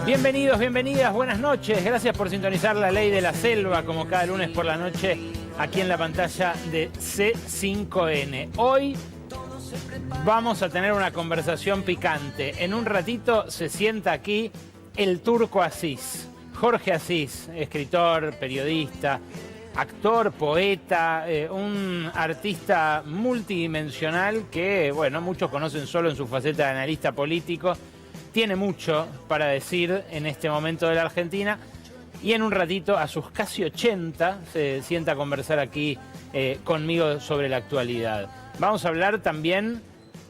Bienvenidos, bienvenidas, buenas noches. Gracias por sintonizar La Ley de la Selva, como cada lunes por la noche, aquí en la pantalla de C5N. Hoy vamos a tener una conversación picante. En un ratito se sienta aquí el Turco Asís, Jorge Asís, escritor, periodista, actor, poeta, un artista multidimensional que, bueno, muchos conocen solo en su faceta de analista político. Tiene mucho para decir en este momento de la Argentina y en un ratito, a sus casi 80, se sienta a conversar aquí conmigo sobre la actualidad. Vamos a hablar también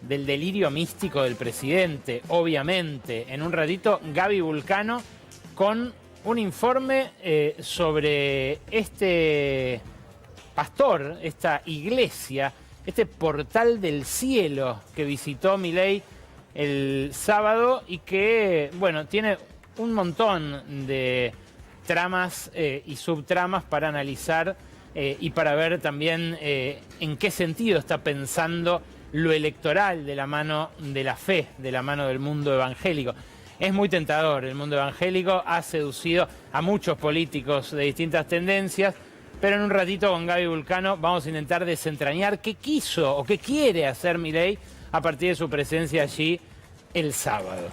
del delirio místico del presidente, obviamente. En un ratito, Gaby Vulcano con un informe sobre este pastor, esta iglesia, este portal del cielo que visitó Milei el sábado y que, bueno, tiene un montón de tramas y subtramas para analizar y para ver también en qué sentido está pensando lo electoral de la mano de la fe, de la mano del mundo evangélico. Es muy tentador, el mundo evangélico ha seducido a muchos políticos de distintas tendencias, pero en un ratito con Gaby Vulcano vamos a intentar desentrañar qué quiso o qué quiere hacer Milei a partir de su presencia allí el sábado.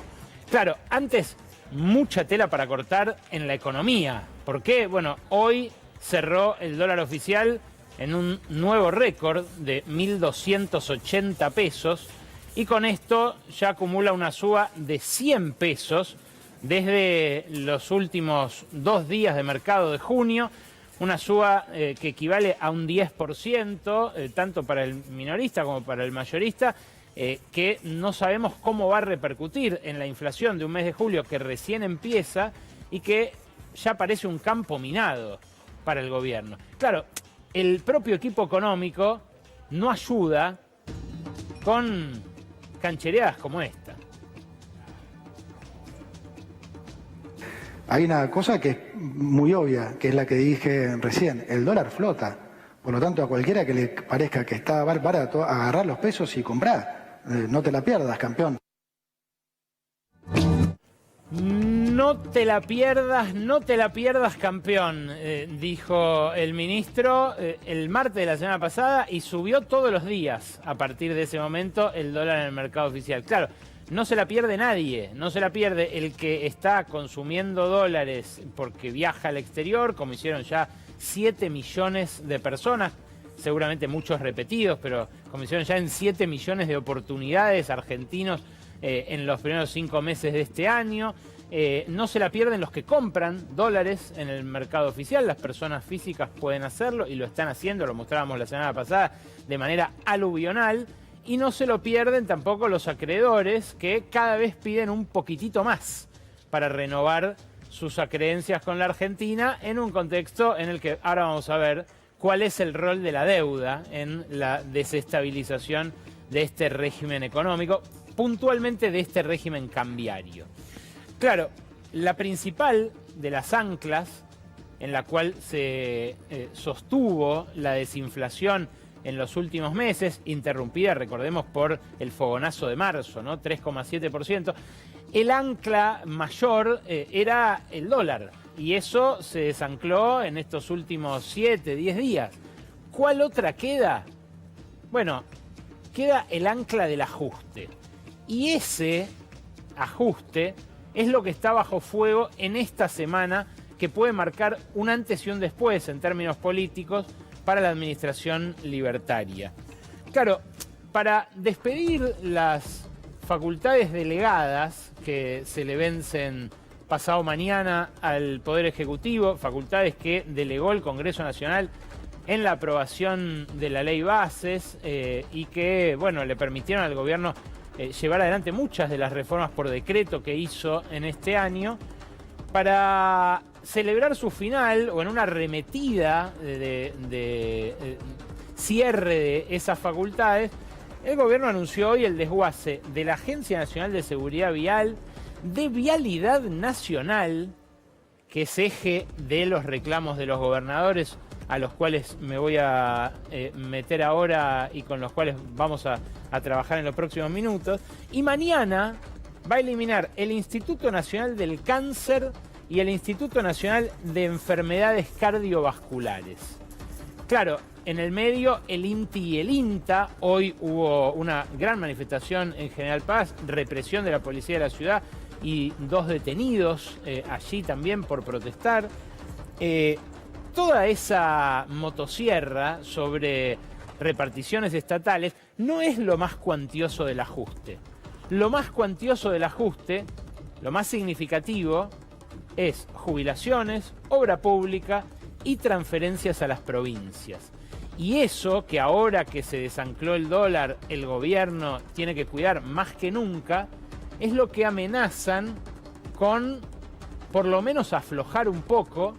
Claro, antes mucha tela para cortar en la economía. ¿Por qué? Bueno, hoy cerró el dólar oficial en un nuevo récord de 1.280 pesos y con esto ya acumula una suba de 100 pesos desde los últimos 2 días de mercado de junio. Una suba que equivale a un 10%, tanto para el minorista como para el mayorista, que no sabemos cómo va a repercutir en la inflación de un mes de julio que recién empieza y que ya parece un campo minado para el gobierno. Claro, el propio equipo económico no ayuda con canchereadas como esta. Hay una cosa que es muy obvia, que es la que dije recién, el dólar flota. Por lo tanto, a cualquiera que le parezca que está barato, agarrar los pesos y comprar. No te la pierdas, campeón. No te la pierdas, campeón, dijo el ministro el martes de la semana pasada y subió todos los días a partir de ese momento el dólar en el mercado oficial. Claro, no se la pierde nadie, no se la pierde el que está consumiendo dólares porque viaja al exterior, como hicieron ya 7 millones de personas, seguramente muchos repetidos, pero como hicieron ya en 7 millones de oportunidades argentinos en los primeros 5 meses de este año. No se la pierden los que compran dólares en el mercado oficial. Las personas físicas pueden hacerlo y lo están haciendo, lo mostrábamos la semana pasada, de manera aluvional. Y no se lo pierden tampoco los acreedores, que cada vez piden un poquitito más para renovar sus acreencias con la Argentina en un contexto en el que ahora vamos a ver cuál es el rol de la deuda en la desestabilización de este régimen económico, puntualmente de este régimen cambiario. Claro, la principal de las anclas en la cual se sostuvo la desinflación en los últimos meses, interrumpida, recordemos, por el fogonazo de marzo, ¿no? 3,7%. El ancla mayor era el dólar, y eso se desancló en estos últimos 7, 10 días. ¿Cuál otra queda? Bueno, queda el ancla del ajuste. Y ese ajuste es lo que está bajo fuego en esta semana, que puede marcar un antes y un después en términos políticos para la administración libertaria. Claro, para despedir las facultades delegadas que se le vencen pasado mañana al Poder Ejecutivo, facultades que delegó el Congreso Nacional en la aprobación de la ley bases y que, bueno, le permitieron al gobierno llevar adelante muchas de las reformas por decreto que hizo en este año. Para celebrar su final o en una arremetida de cierre de esas facultades, el gobierno anunció hoy el desguace de la Agencia Nacional de Seguridad Vial, de Vialidad Nacional, que es eje de los reclamos de los gobernadores, a los cuales me voy a meter ahora y con los cuales vamos a trabajar en los próximos minutos. Y mañana va a eliminar el Instituto Nacional del Cáncer y el Instituto Nacional de Enfermedades Cardiovasculares. Claro, en el medio el INTI y el INTA. Hoy hubo una gran manifestación en General Paz, represión de la policía de la ciudad y 2 detenidos allí también por protestar. Toda esa motosierra sobre reparticiones estatales no es lo más cuantioso del ajuste. Lo más cuantioso del ajuste, lo más significativo, es jubilaciones, obra pública y transferencias a las provincias. Y eso, que ahora que se desancló el dólar, el gobierno tiene que cuidar más que nunca, es lo que amenazan con, por lo menos, aflojar un poco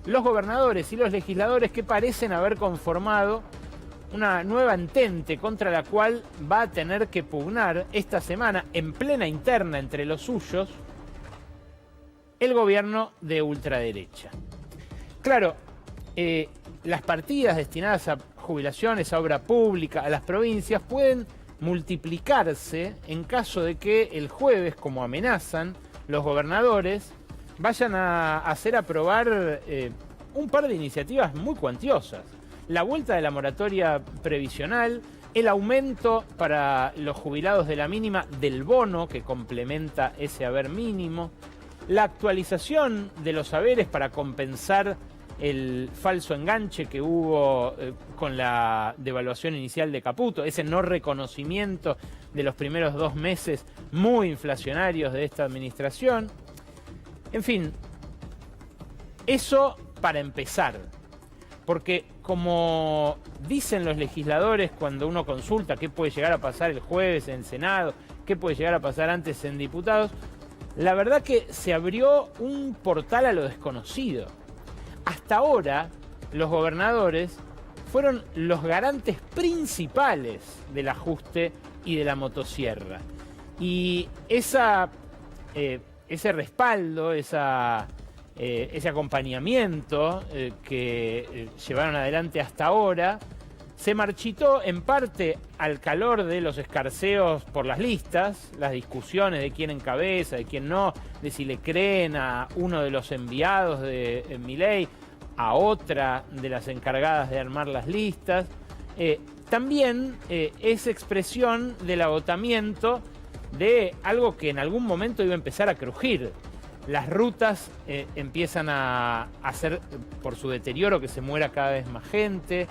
los gobernadores y los legisladores que parecen haber conformado una nueva entente contra la cual va a tener que pugnar esta semana, en plena interna entre los suyos, el gobierno de ultraderecha. Claro, las partidas destinadas a jubilaciones, a obra pública, a las provincias, pueden multiplicarse en caso de que el jueves, como amenazan los gobernadores, vayan a hacer aprobar un par de iniciativas muy cuantiosas. La vuelta de la moratoria previsional, el aumento para los jubilados de la mínima del bono que complementa ese haber mínimo, la actualización de los haberes para compensar el falso enganche que hubo con la devaluación inicial de Caputo, ese no reconocimiento de los primeros 2 meses muy inflacionarios de esta administración. En fin, eso para empezar, porque como dicen los legisladores cuando uno consulta qué puede llegar a pasar el jueves en el Senado, qué puede llegar a pasar antes en diputados, la verdad que se abrió un portal a lo desconocido. Hasta ahora, los gobernadores fueron los garantes principales del ajuste y de la motosierra. Y ese respaldo, ese acompañamiento que llevaron adelante hasta ahora, se marchitó en parte al calor de los escarceos por las listas, las discusiones de quién encabeza, de quién no, de si le creen a uno de los enviados de Milei, a otra de las encargadas de armar las listas. También es expresión del agotamiento de algo que en algún momento iba a empezar a crujir. Las rutas empiezan a hacer, por su deterioro, que se muera cada vez más gente.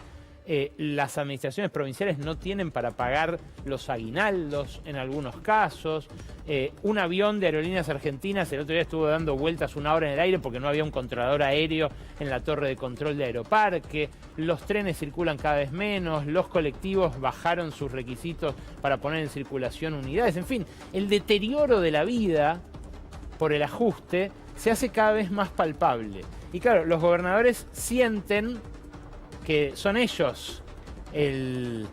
Las administraciones provinciales no tienen para pagar los aguinaldos en algunos casos. Un avión de Aerolíneas Argentinas el otro día estuvo dando vueltas 1 hora en el aire porque no había un controlador aéreo en la torre de control de Aeroparque. Los trenes circulan cada vez menos, los colectivos bajaron sus requisitos para poner en circulación unidades. En fin, el deterioro de la vida por el ajuste se hace cada vez más palpable. Y claro, los gobernadores sienten que son ellos el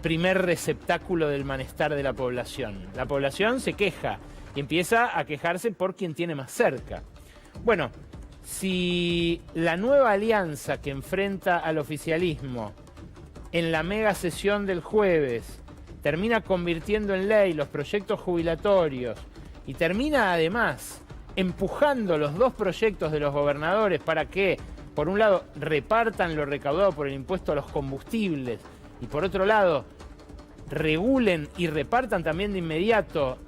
primer receptáculo del malestar de la población. La población se queja y empieza a quejarse por quien tiene más cerca. Bueno, si la nueva alianza que enfrenta al oficialismo en la mega sesión del jueves termina convirtiendo en ley los proyectos jubilatorios y termina además empujando los 2 proyectos de los gobernadores para que, por un lado, repartan lo recaudado por el impuesto a los combustibles y por otro lado, regulen y repartan también de inmediato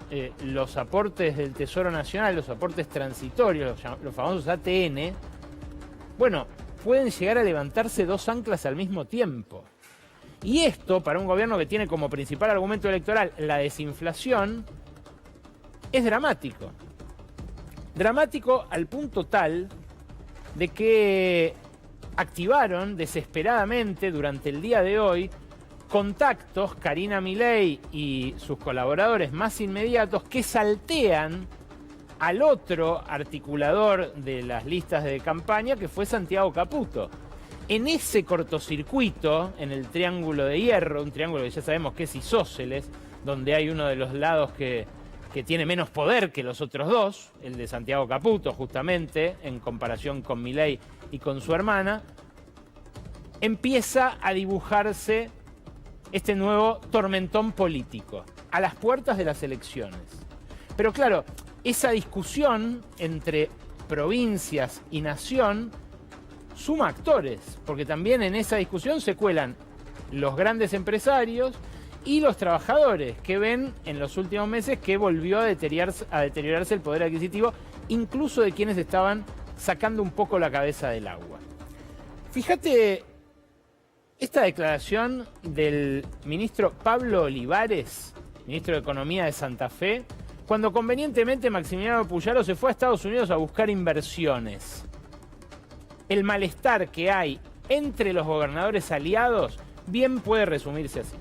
los aportes del Tesoro Nacional, los aportes transitorios, los famosos ATN, bueno, pueden llegar a levantarse 2 anclas al mismo tiempo. Y esto, para un gobierno que tiene como principal argumento electoral la desinflación, es dramático. Dramático al punto tal de que activaron desesperadamente durante el día de hoy contactos, Karina Milei y sus colaboradores más inmediatos, que saltean al otro articulador de las listas de campaña, que fue Santiago Caputo. En ese cortocircuito, en el Triángulo de Hierro, un triángulo que ya sabemos que es isósceles, donde hay uno de los lados que tiene menos poder que los otros 2, el de Santiago Caputo, justamente, en comparación con Milei y con su hermana, empieza a dibujarse este nuevo tormentón político, a las puertas de las elecciones. Pero claro, esa discusión entre provincias y nación suma actores, porque también en esa discusión se cuelan los grandes empresarios y los trabajadores, que ven en los últimos meses que volvió a deteriorarse el poder adquisitivo, incluso de quienes estaban sacando un poco la cabeza del agua. Fíjate esta declaración del ministro Pablo Olivares, ministro de Economía de Santa Fe, cuando convenientemente Maximiliano Puyaro se fue a Estados Unidos a buscar inversiones. El malestar que hay entre los gobernadores aliados bien puede resumirse así.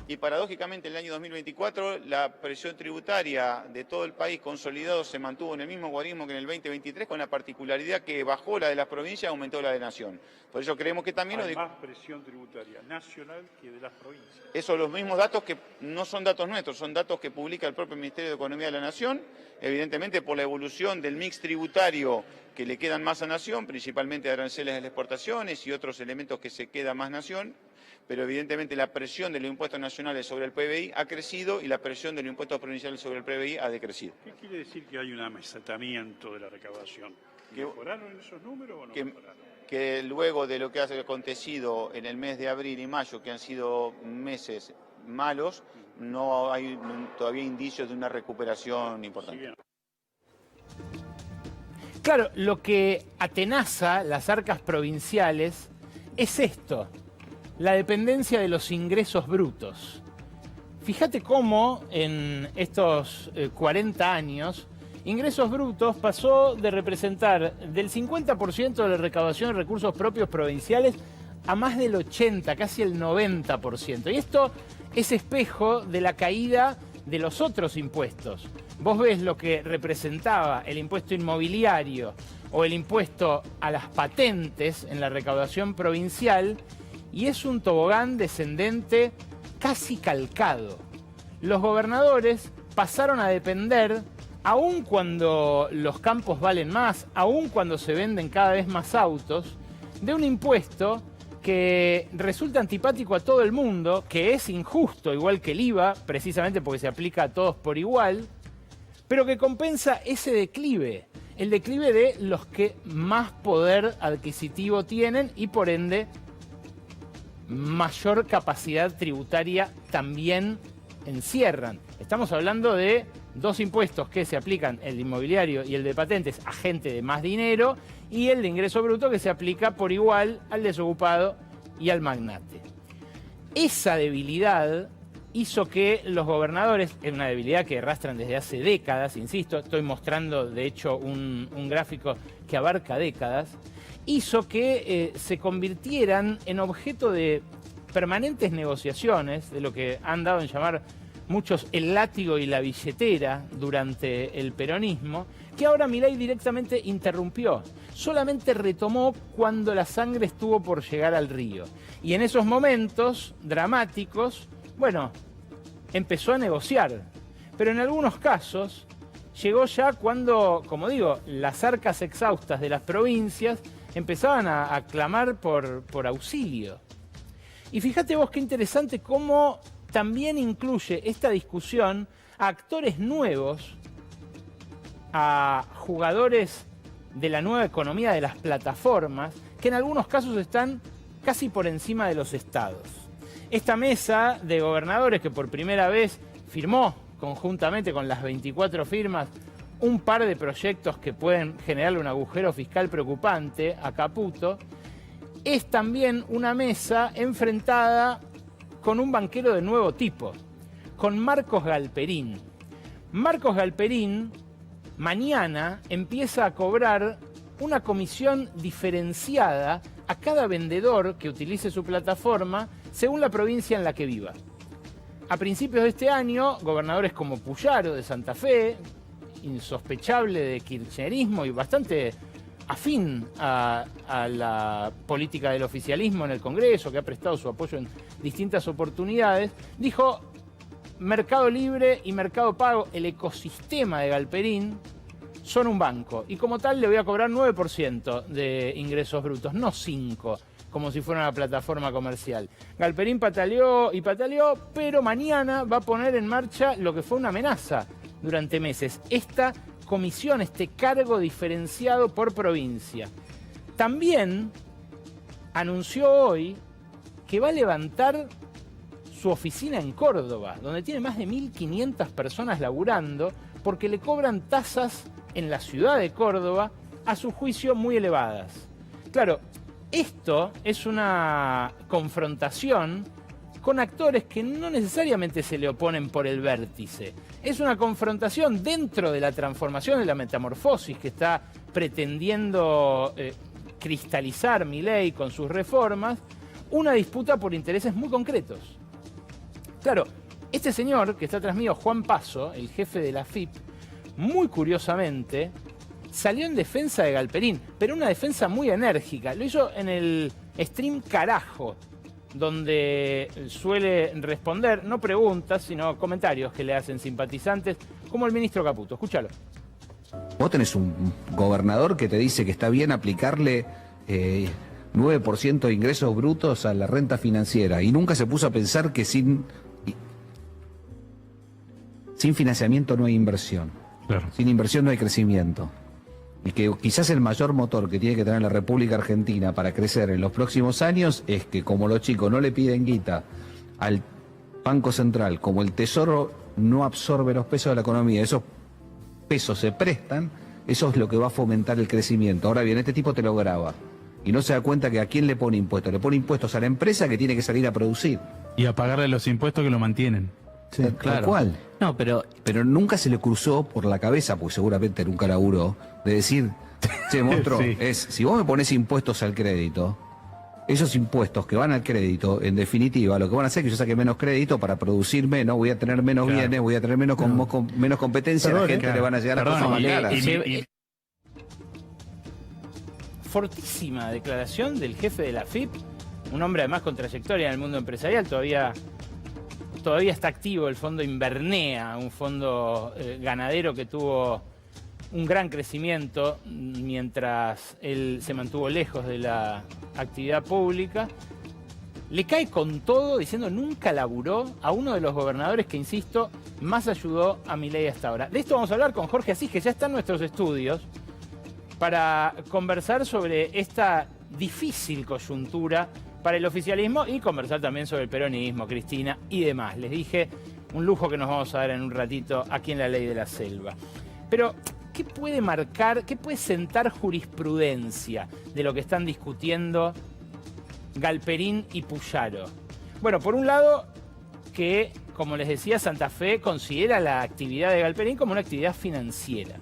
Y paradójicamente en el año 2024 la presión tributaria de todo el país consolidado se mantuvo en el mismo guarismo que en el 2023, con la particularidad que bajó la de las provincias, aumentó la de nación. Por eso creemos que también... Hay más presión tributaria nacional que de las provincias. Esos los mismos datos que no son datos nuestros, son datos que publica el propio Ministerio de Economía de la Nación, evidentemente por la evolución del mix tributario que le quedan más a nación, principalmente aranceles de las exportaciones y otros elementos que se queda más nación. Pero evidentemente la presión de los impuestos nacionales sobre el PBI ha crecido y la presión de los impuestos provinciales sobre el PBI ha decrecido. ¿Qué quiere decir que hay un amesetamiento de la recaudación? ¿Mejoraron esos números o no mejoraron? Que luego de lo que ha acontecido en el mes de abril y mayo, que han sido meses malos, no hay todavía indicios de una recuperación importante. Claro, lo que atenaza las arcas provinciales es esto: la dependencia de los ingresos brutos. Fíjate cómo en estos 40 años, ingresos brutos pasó de representar del 50% de la recaudación de recursos propios provinciales a más del 80%, casi el 90%. Y esto es espejo de la caída de los otros impuestos. Vos ves lo que representaba el impuesto inmobiliario o el impuesto a las patentes en la recaudación provincial, y es un tobogán descendente casi calcado. Los gobernadores pasaron a depender, aun cuando los campos valen más, aun cuando se venden cada vez más autos, de un impuesto que resulta antipático a todo el mundo, que es injusto, igual que el IVA, precisamente porque se aplica a todos por igual, pero que compensa ese declive, el declive de los que más poder adquisitivo tienen y por ende mayor capacidad tributaria también encierran. Estamos hablando de dos impuestos que se aplican, el de inmobiliario y el de patentes, a gente de más dinero, y el de ingreso bruto que se aplica por igual al desocupado y al magnate. Esa debilidad hizo que los gobernadores, es una debilidad que arrastran desde hace décadas, insisto, estoy mostrando de hecho un gráfico que abarca décadas, hizo que se convirtieran en objeto de permanentes negociaciones, de lo que han dado en llamar muchos el látigo y la billetera durante el peronismo, que ahora Milei directamente interrumpió. Solamente retomó cuando la sangre estuvo por llegar al río. Y en esos momentos dramáticos, bueno, empezó a negociar. Pero en algunos casos llegó ya cuando, como digo, las arcas exhaustas de las provincias empezaban a clamar por auxilio. Y fíjate vos qué interesante cómo también incluye esta discusión a actores nuevos, a jugadores de la nueva economía de las plataformas, que en algunos casos están casi por encima de los estados. Esta mesa de gobernadores que por primera vez firmó conjuntamente con las 24 firmas un par de proyectos que pueden generarle un agujero fiscal preocupante a Caputo, es también una mesa enfrentada con un banquero de nuevo tipo, con Marcos Galperín. Marcos Galperín mañana empieza a cobrar una comisión diferenciada a cada vendedor que utilice su plataforma según la provincia en la que viva. A principios de este año, gobernadores como Puyaro de Santa Fe, insospechable de kirchnerismo y bastante afín a la política del oficialismo en el Congreso, que ha prestado su apoyo en distintas oportunidades, dijo: Mercado Libre y Mercado Pago, el ecosistema de Galperín, son un banco, y como tal le voy a cobrar 9% de ingresos brutos, no 5%, como si fuera una plataforma comercial. Galperín pataleó y pataleó, pero mañana va a poner en marcha lo que fue una amenaza durante meses. Esta comisión, este cargo diferenciado por provincia. También anunció hoy que va a levantar su oficina en Córdoba, donde tiene más de 1.500 personas laburando, porque le cobran tasas en la ciudad de Córdoba, a su juicio muy elevadas. Claro, esto es una confrontación con actores que no necesariamente se le oponen por el vértice. Es una confrontación dentro de la transformación, de la metamorfosis que está pretendiendo cristalizar Milei con sus reformas, una disputa por intereses muy concretos. Claro, este señor que está atrás mío, Juan Paso, el jefe de la AFIP, muy curiosamente, salió en defensa de Galperín, pero una defensa muy enérgica. Lo hizo en el stream Carajo, donde suele responder, no preguntas, sino comentarios que le hacen simpatizantes, como el ministro Caputo. Escúchalo. Vos tenés un gobernador que te dice que está bien aplicarle 9% de ingresos brutos a la renta financiera y nunca se puso a pensar que sin financiamiento no hay inversión. Claro. Sin inversión no hay crecimiento. Y que quizás el mayor motor que tiene que tener la República Argentina para crecer en los próximos años es que como los chicos no le piden guita al Banco Central, como el Tesoro no absorbe los pesos de la economía, esos pesos se prestan, eso es lo que va a fomentar el crecimiento. Ahora bien, este tipo te lo graba y no se da cuenta que a quién le pone impuestos. Le pone impuestos a la empresa que tiene que salir a producir. Y a pagarle los impuestos que lo mantienen. Sí, claro. Tal cual. No, pero nunca se le cruzó por la cabeza, porque seguramente nunca laburó, de decir, che, monstruo, sí. Si vos me pones impuestos al crédito, esos impuestos que van al crédito, en definitiva, lo que van a hacer es que yo saque menos crédito para producir menos, voy a tener menos bienes, voy a tener menos competencia, a la gente le van a llegar a cosas más caras. Fortísima declaración del jefe de la AFIP, un hombre además con trayectoria en el mundo empresarial, todavía está activo el fondo Invernea, un fondo ganadero que tuvo un gran crecimiento mientras él se mantuvo lejos de la actividad pública. Le cae con todo diciendo nunca laburó a uno de los gobernadores que, insisto, más ayudó a Milei hasta ahora. De esto vamos a hablar con Jorge Asís, que ya está en nuestros estudios, para conversar sobre esta difícil coyuntura para el oficialismo y conversar también sobre el peronismo, Cristina y demás. Les dije, un lujo que nos vamos a dar en un ratito aquí en La Ley de la Selva. Pero, ¿qué puede marcar, qué puede sentar jurisprudencia de lo que están discutiendo Galperín y Puyaro? Bueno, por un lado, que, como les decía, Santa Fe considera la actividad de Galperín como una actividad financiera.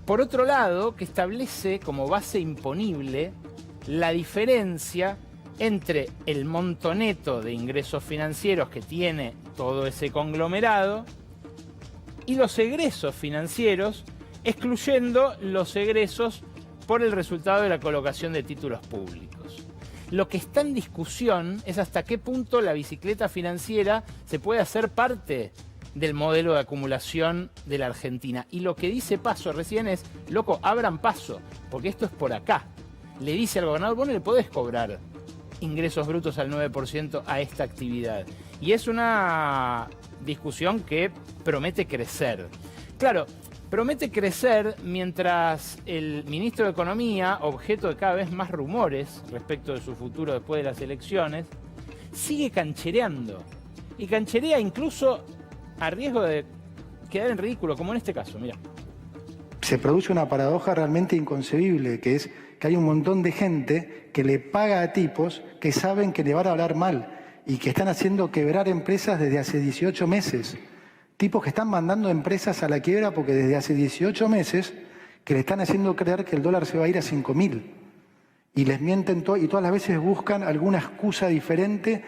Por otro lado, que establece como base imponible la diferencia entre el monto neto de ingresos financieros que tiene todo ese conglomerado y los egresos financieros, excluyendo los egresos por el resultado de la colocación de títulos públicos. Lo que está en discusión es hasta qué punto la bicicleta financiera se puede hacer parte del modelo de acumulación de la Argentina. Y lo que dice Paso recién es, loco, abran paso, porque esto es por acá. Le dice al gobernador, vos no le podés cobrar ingresos brutos al 9% a esta actividad. Y es una discusión que promete crecer. Claro, promete crecer mientras el ministro de Economía, objeto de cada vez más rumores respecto de su futuro después de las elecciones, sigue canchereando. Y cancherea incluso a riesgo de quedar en ridículo, como en este caso, mirá. Se produce una paradoja realmente inconcebible, que es que hay un montón de gente que le paga a tipos que saben que le van a hablar mal y que están haciendo quebrar empresas desde hace 18 meses. Tipos que están mandando empresas a la quiebra porque desde hace 18 meses que le están haciendo creer que el dólar se va a ir a 5.000. Y les mienten y todas las veces buscan alguna excusa diferente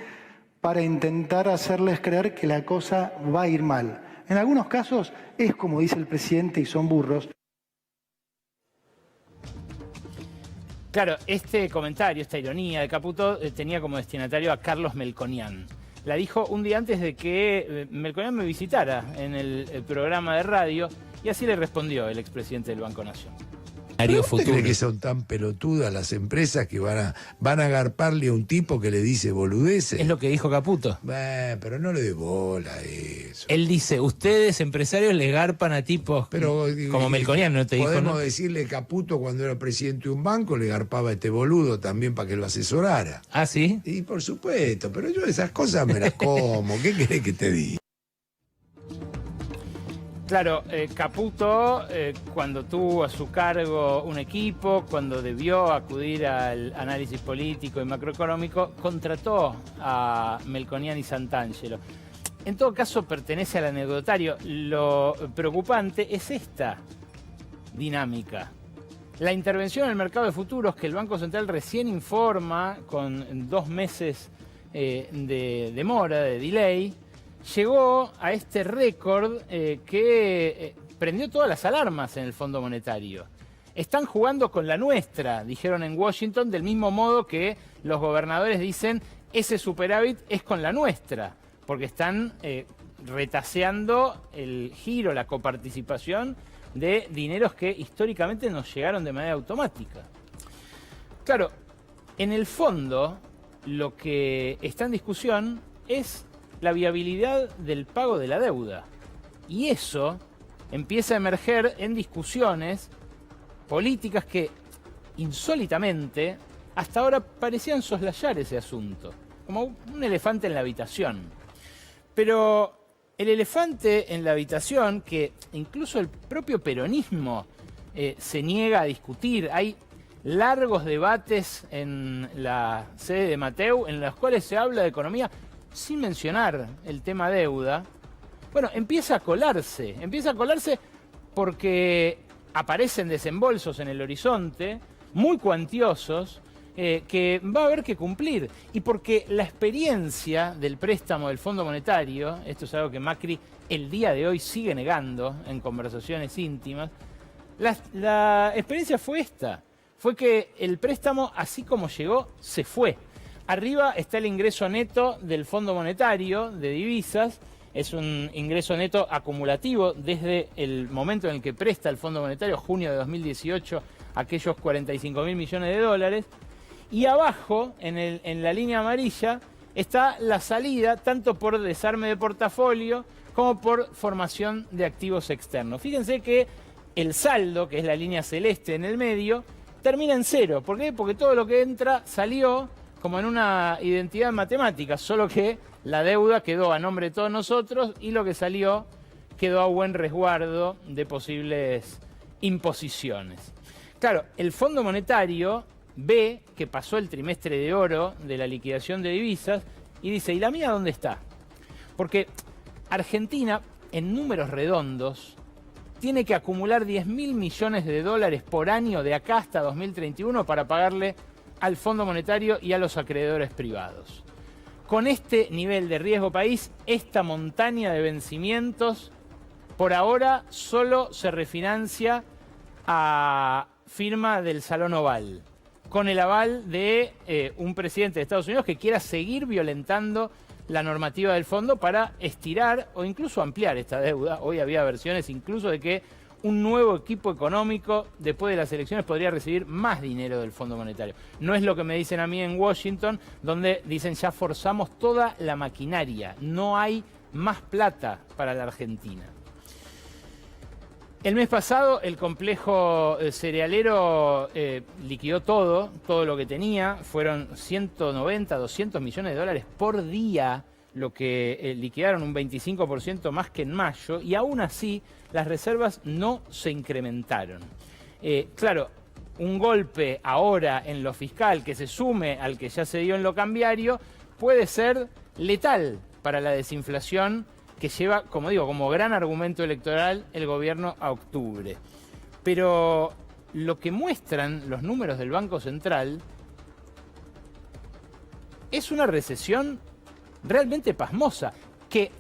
para intentar hacerles creer que la cosa va a ir mal. En algunos casos es como dice el presidente y son burros. Claro, este comentario, esta ironía de Caputo tenía como destinatario a Carlos Melconian. La dijo un día antes de que Melconian me visitara en el programa de radio y así le respondió el expresidente del Banco Nación. ¿Usted cree que son tan pelotudas las empresas que van a agarparle a un tipo que le dice boludeces? Es lo que dijo Caputo. Pero no le dé bola a eso. Él dice, ustedes empresarios le garpan a tipos como Melconian, ¿no te dijo? Podemos decirle Caputo cuando era presidente de un banco, le garpaba a este boludo también para que lo asesorara. ¿Ah, sí? Y por supuesto, pero yo esas cosas me las como. ¿Qué querés que te diga? Claro, Caputo, cuando tuvo a su cargo un equipo, cuando debió acudir al análisis político y macroeconómico, contrató a Melconian y Santangelo. En todo caso, pertenece al anecdotario. Lo preocupante es esta dinámica. La intervención en el mercado de futuros, que el Banco Central recién informa con 2 meses de demora, de delay, llegó a este récord que prendió todas las alarmas en el Fondo Monetario. Están jugando con la nuestra, dijeron en Washington, del mismo modo que los gobernadores dicen ese superávit es con la nuestra, porque están retaseando el giro, la coparticipación de dineros que históricamente nos llegaron de manera automática. Claro, en el fondo lo que está en discusión es la viabilidad del pago de la deuda. Y eso empieza a emerger en discusiones políticas que, insólitamente, hasta ahora parecían soslayar ese asunto, como un elefante en la habitación. Pero el elefante en la habitación, que incluso el propio peronismo se niega a discutir, hay largos debates en la sede de Mateu en los cuales se habla de economía sin mencionar el tema deuda, bueno, empieza a colarse porque aparecen desembolsos en el horizonte, muy cuantiosos, que va a haber que cumplir. Y porque la experiencia del préstamo del Fondo Monetario, esto es algo que Macri el día de hoy sigue negando en conversaciones íntimas, la experiencia fue esta, fue que el préstamo, así como llegó, se fue. Arriba está el ingreso neto del Fondo Monetario de divisas, es un ingreso neto acumulativo desde el momento en el que presta el Fondo Monetario, junio de 2018, aquellos 45.000 millones de dólares. Y abajo, en la línea amarilla, está la salida tanto por desarme de portafolio como por formación de activos externos. Fíjense que el saldo, que es la línea celeste en el medio, termina en cero. ¿Por qué? Porque todo lo que entra salió como en una identidad matemática, solo que la deuda quedó a nombre de todos nosotros y lo que salió quedó a buen resguardo de posibles imposiciones. Claro, el Fondo Monetario ve que pasó el trimestre de oro de la liquidación de divisas y dice, ¿y la mía dónde está? Porque Argentina, en números redondos, tiene que acumular 10.000 millones de dólares por año de acá hasta 2031 para pagarle al Fondo Monetario y a los acreedores privados. Con este nivel de riesgo país, esta montaña de vencimientos, por ahora solo se refinancia a firma del Salón Oval, con el aval de un presidente de Estados Unidos que quiera seguir violentando la normativa del fondo para estirar o incluso ampliar esta deuda. Hoy había versiones incluso de que un nuevo equipo económico después de las elecciones podría recibir más dinero del Fondo Monetario. No es lo que me dicen a mí en Washington, donde dicen ya forzamos toda la maquinaria, no hay más plata para la Argentina. El mes pasado el complejo cerealero liquidó todo lo que tenía, fueron 190, 200 millones de dólares por día, lo que liquidaron un 25% más que en mayo, y aún así las reservas no se incrementaron. Claro, un golpe ahora en lo fiscal que se sume al que ya se dio en lo cambiario puede ser letal para la desinflación que lleva, como digo, como gran argumento electoral el gobierno a octubre. Pero lo que muestran los números del Banco Central es una recesión realmente pasmosa, que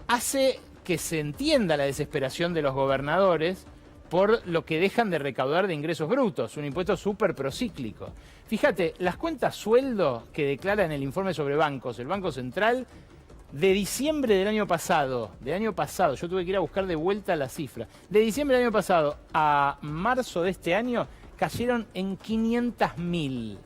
hace que se entienda la desesperación de los gobernadores por lo que dejan de recaudar de ingresos brutos, un impuesto súper procíclico. Fíjate, las cuentas sueldo que declara en el informe sobre bancos el Banco Central, de diciembre del año pasado, yo tuve que ir a buscar de vuelta la cifra, de diciembre del año pasado a marzo de este año cayeron en 500.000.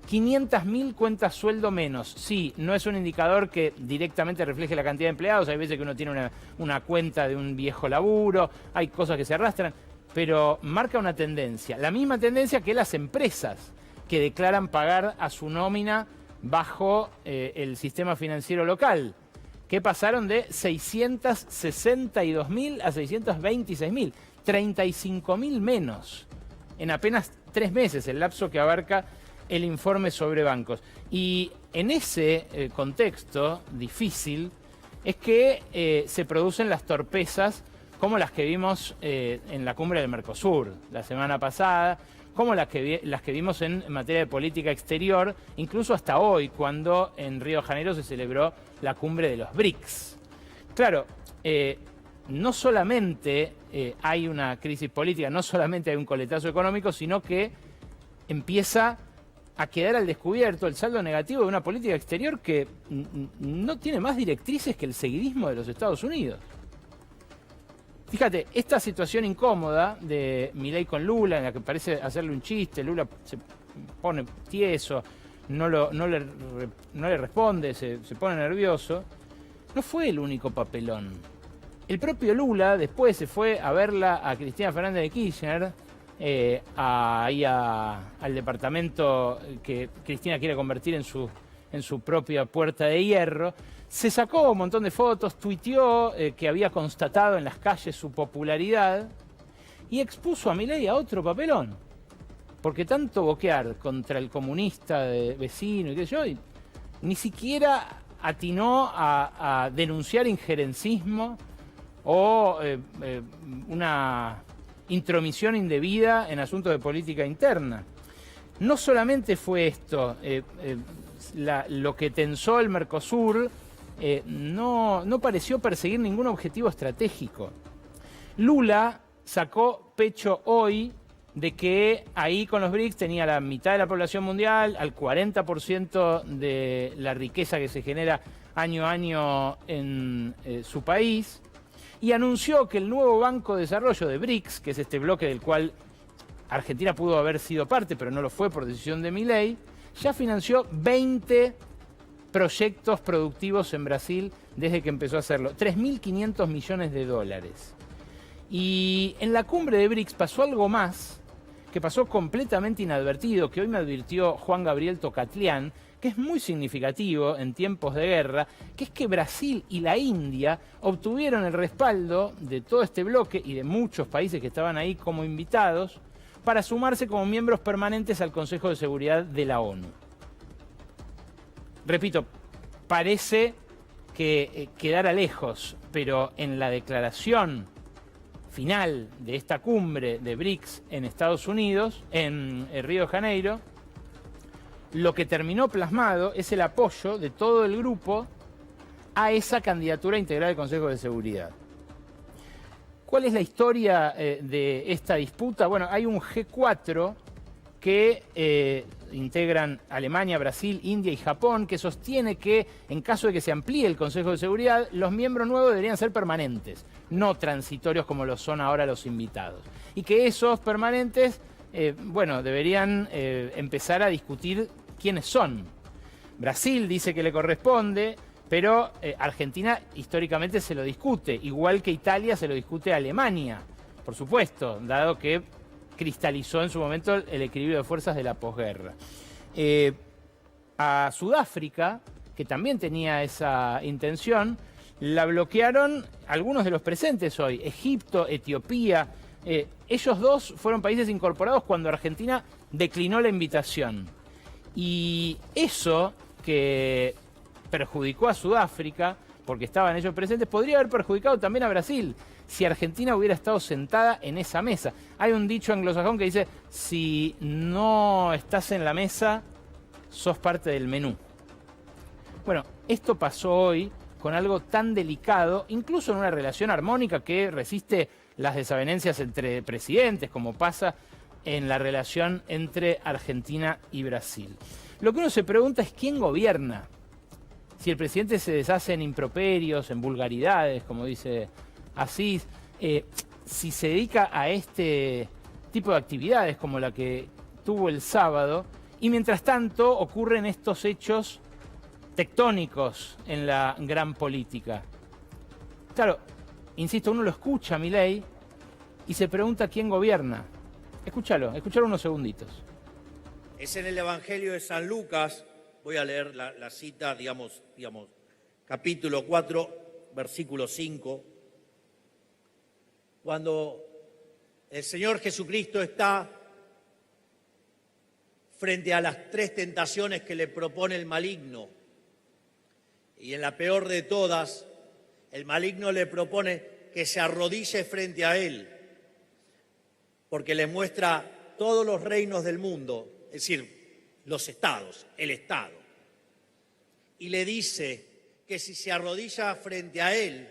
500.000 cuentas sueldo menos. Sí, no es un indicador que directamente refleje la cantidad de empleados. Hay veces que uno tiene una cuenta de un viejo laburo, hay cosas que se arrastran, pero marca una tendencia. La misma tendencia que las empresas que declaran pagar a su nómina bajo el sistema financiero local, que pasaron de 662.000 a 626.000. 35.000 menos en apenas 3 meses, el lapso que abarca el informe sobre bancos. Y en ese contexto difícil es que se producen las torpezas como las que vimos en la cumbre del Mercosur la semana pasada, como las que vimos en materia de política exterior, incluso hasta hoy, cuando en Río de Janeiro se celebró la cumbre de los BRICS. Claro, no solamente hay una crisis política, no solamente hay un coletazo económico, sino que empieza a quedar al descubierto el saldo negativo de una política exterior que no tiene más directrices que el seguidismo de los Estados Unidos. Fíjate, esta situación incómoda de Milei con Lula, en la que parece hacerle un chiste, Lula se pone tieso, no le responde, se pone nervioso, no fue el único papelón. El propio Lula después se fue a verla a Cristina Fernández de Kirchner, al departamento que Cristina quiere convertir en su propia Puerta de Hierro. Se sacó un montón de fotos, tuiteó que había constatado en las calles su popularidad y expuso a Milei a otro papelón. Porque tanto boquear contra el comunista de vecino y qué sé yo, y ni siquiera atinó a denunciar injerencismo o una intromisión indebida en asuntos de política interna. No solamente fue esto, lo que tensó el Mercosur no pareció perseguir ningún objetivo estratégico. Lula sacó pecho hoy de que ahí con los BRICS tenía la mitad de la población mundial, al 40% de la riqueza que se genera año a año en su país, y anunció que el nuevo Banco de Desarrollo de BRICS, que es este bloque del cual Argentina pudo haber sido parte, pero no lo fue por decisión de Milei, ya financió 20 proyectos productivos en Brasil desde que empezó a hacerlo. 3.500 millones de dólares. Y en la cumbre de BRICS pasó algo más, que pasó completamente inadvertido, que hoy me advirtió Juan Gabriel Tocatlián, que es muy significativo en tiempos de guerra, que es que Brasil y la India obtuvieron el respaldo de todo este bloque y de muchos países que estaban ahí como invitados para sumarse como miembros permanentes al Consejo de Seguridad de la ONU. Repito, parece que quedara lejos, pero en la declaración final de esta cumbre de BRICS en Estados Unidos, en Río de Janeiro, lo que terminó plasmado es el apoyo de todo el grupo a esa candidatura integral del Consejo de Seguridad. ¿Cuál es la historia de esta disputa? Bueno, hay un G4 que integran Alemania, Brasil, India y Japón, que sostiene que en caso de que se amplíe el Consejo de Seguridad, los miembros nuevos deberían ser permanentes, no transitorios como lo son ahora los invitados. Y que esos permanentes, deberían empezar a discutir quiénes son. Brasil dice que le corresponde, pero Argentina históricamente se lo discute, igual que Italia se lo discute a Alemania, por supuesto, dado que cristalizó en su momento el equilibrio de fuerzas de la posguerra. A Sudáfrica, que también tenía esa intención, la bloquearon algunos de los presentes hoy, Egipto, Etiopía. Ellos dos fueron países incorporados cuando Argentina declinó la invitación. Y eso que perjudicó a Sudáfrica, porque estaban ellos presentes, podría haber perjudicado también a Brasil, si Argentina hubiera estado sentada en esa mesa. Hay un dicho anglosajón que dice, si no estás en la mesa, sos parte del menú. Bueno, esto pasó hoy con algo tan delicado, incluso en una relación armónica que resiste las desavenencias entre presidentes, como pasa en la relación entre Argentina y Brasil. Lo que uno se pregunta es quién gobierna. Si el presidente se deshace en improperios, en vulgaridades, como dice Asís, si se dedica a este tipo de actividades como la que tuvo el sábado, y mientras tanto ocurren estos hechos tectónicos en la gran política. Claro, insisto, uno lo escucha a Milei y se pregunta quién gobierna. Escúchalo unos segunditos. Es en el Evangelio de San Lucas, voy a leer la cita, digamos, capítulo 4, versículo 5, cuando el Señor Jesucristo está frente a las 3 tentaciones que le propone el maligno. Y en la peor de todas, el maligno le propone que se arrodille frente a él, porque le muestra todos los reinos del mundo, es decir, los estados, el Estado. Y le dice que si se arrodilla frente a él,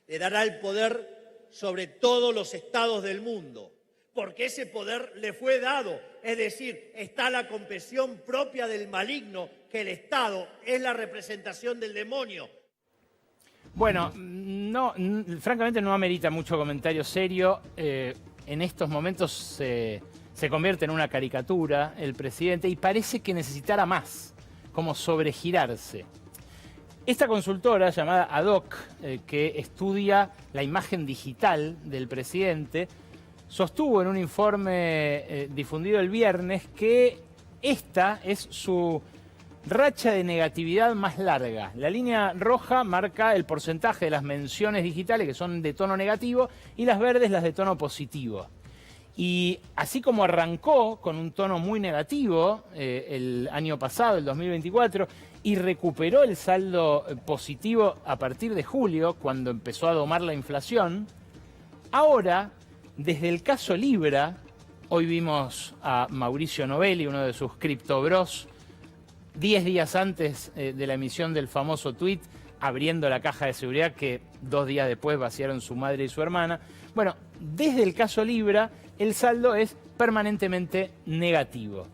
le dará el poder sobre todos los estados del mundo, porque ese poder le fue dado. Es decir, está la confesión propia del maligno, que el Estado es la representación del demonio. Bueno, no, francamente no amerita mucho comentario serio. En estos momentos se convierte en una caricatura el presidente y parece que necesitara más, como sobregirarse. Esta consultora llamada ADOC, que estudia la imagen digital del presidente, sostuvo en un informe difundido el viernes que esta es su racha de negatividad más larga. La línea roja marca el porcentaje de las menciones digitales que son de tono negativo y las verdes las de tono positivo. Y así como arrancó con un tono muy negativo el año pasado, el 2024, y recuperó el saldo positivo a partir de julio, cuando empezó a domar la inflación, ahora, desde el caso Libra, hoy vimos a Mauricio Novelli, uno de sus criptobros, 10 días antes de la emisión del famoso tuit, abriendo la caja de seguridad que 2 días después vaciaron su madre y su hermana. Bueno, desde el caso Libra, el saldo es permanentemente negativo.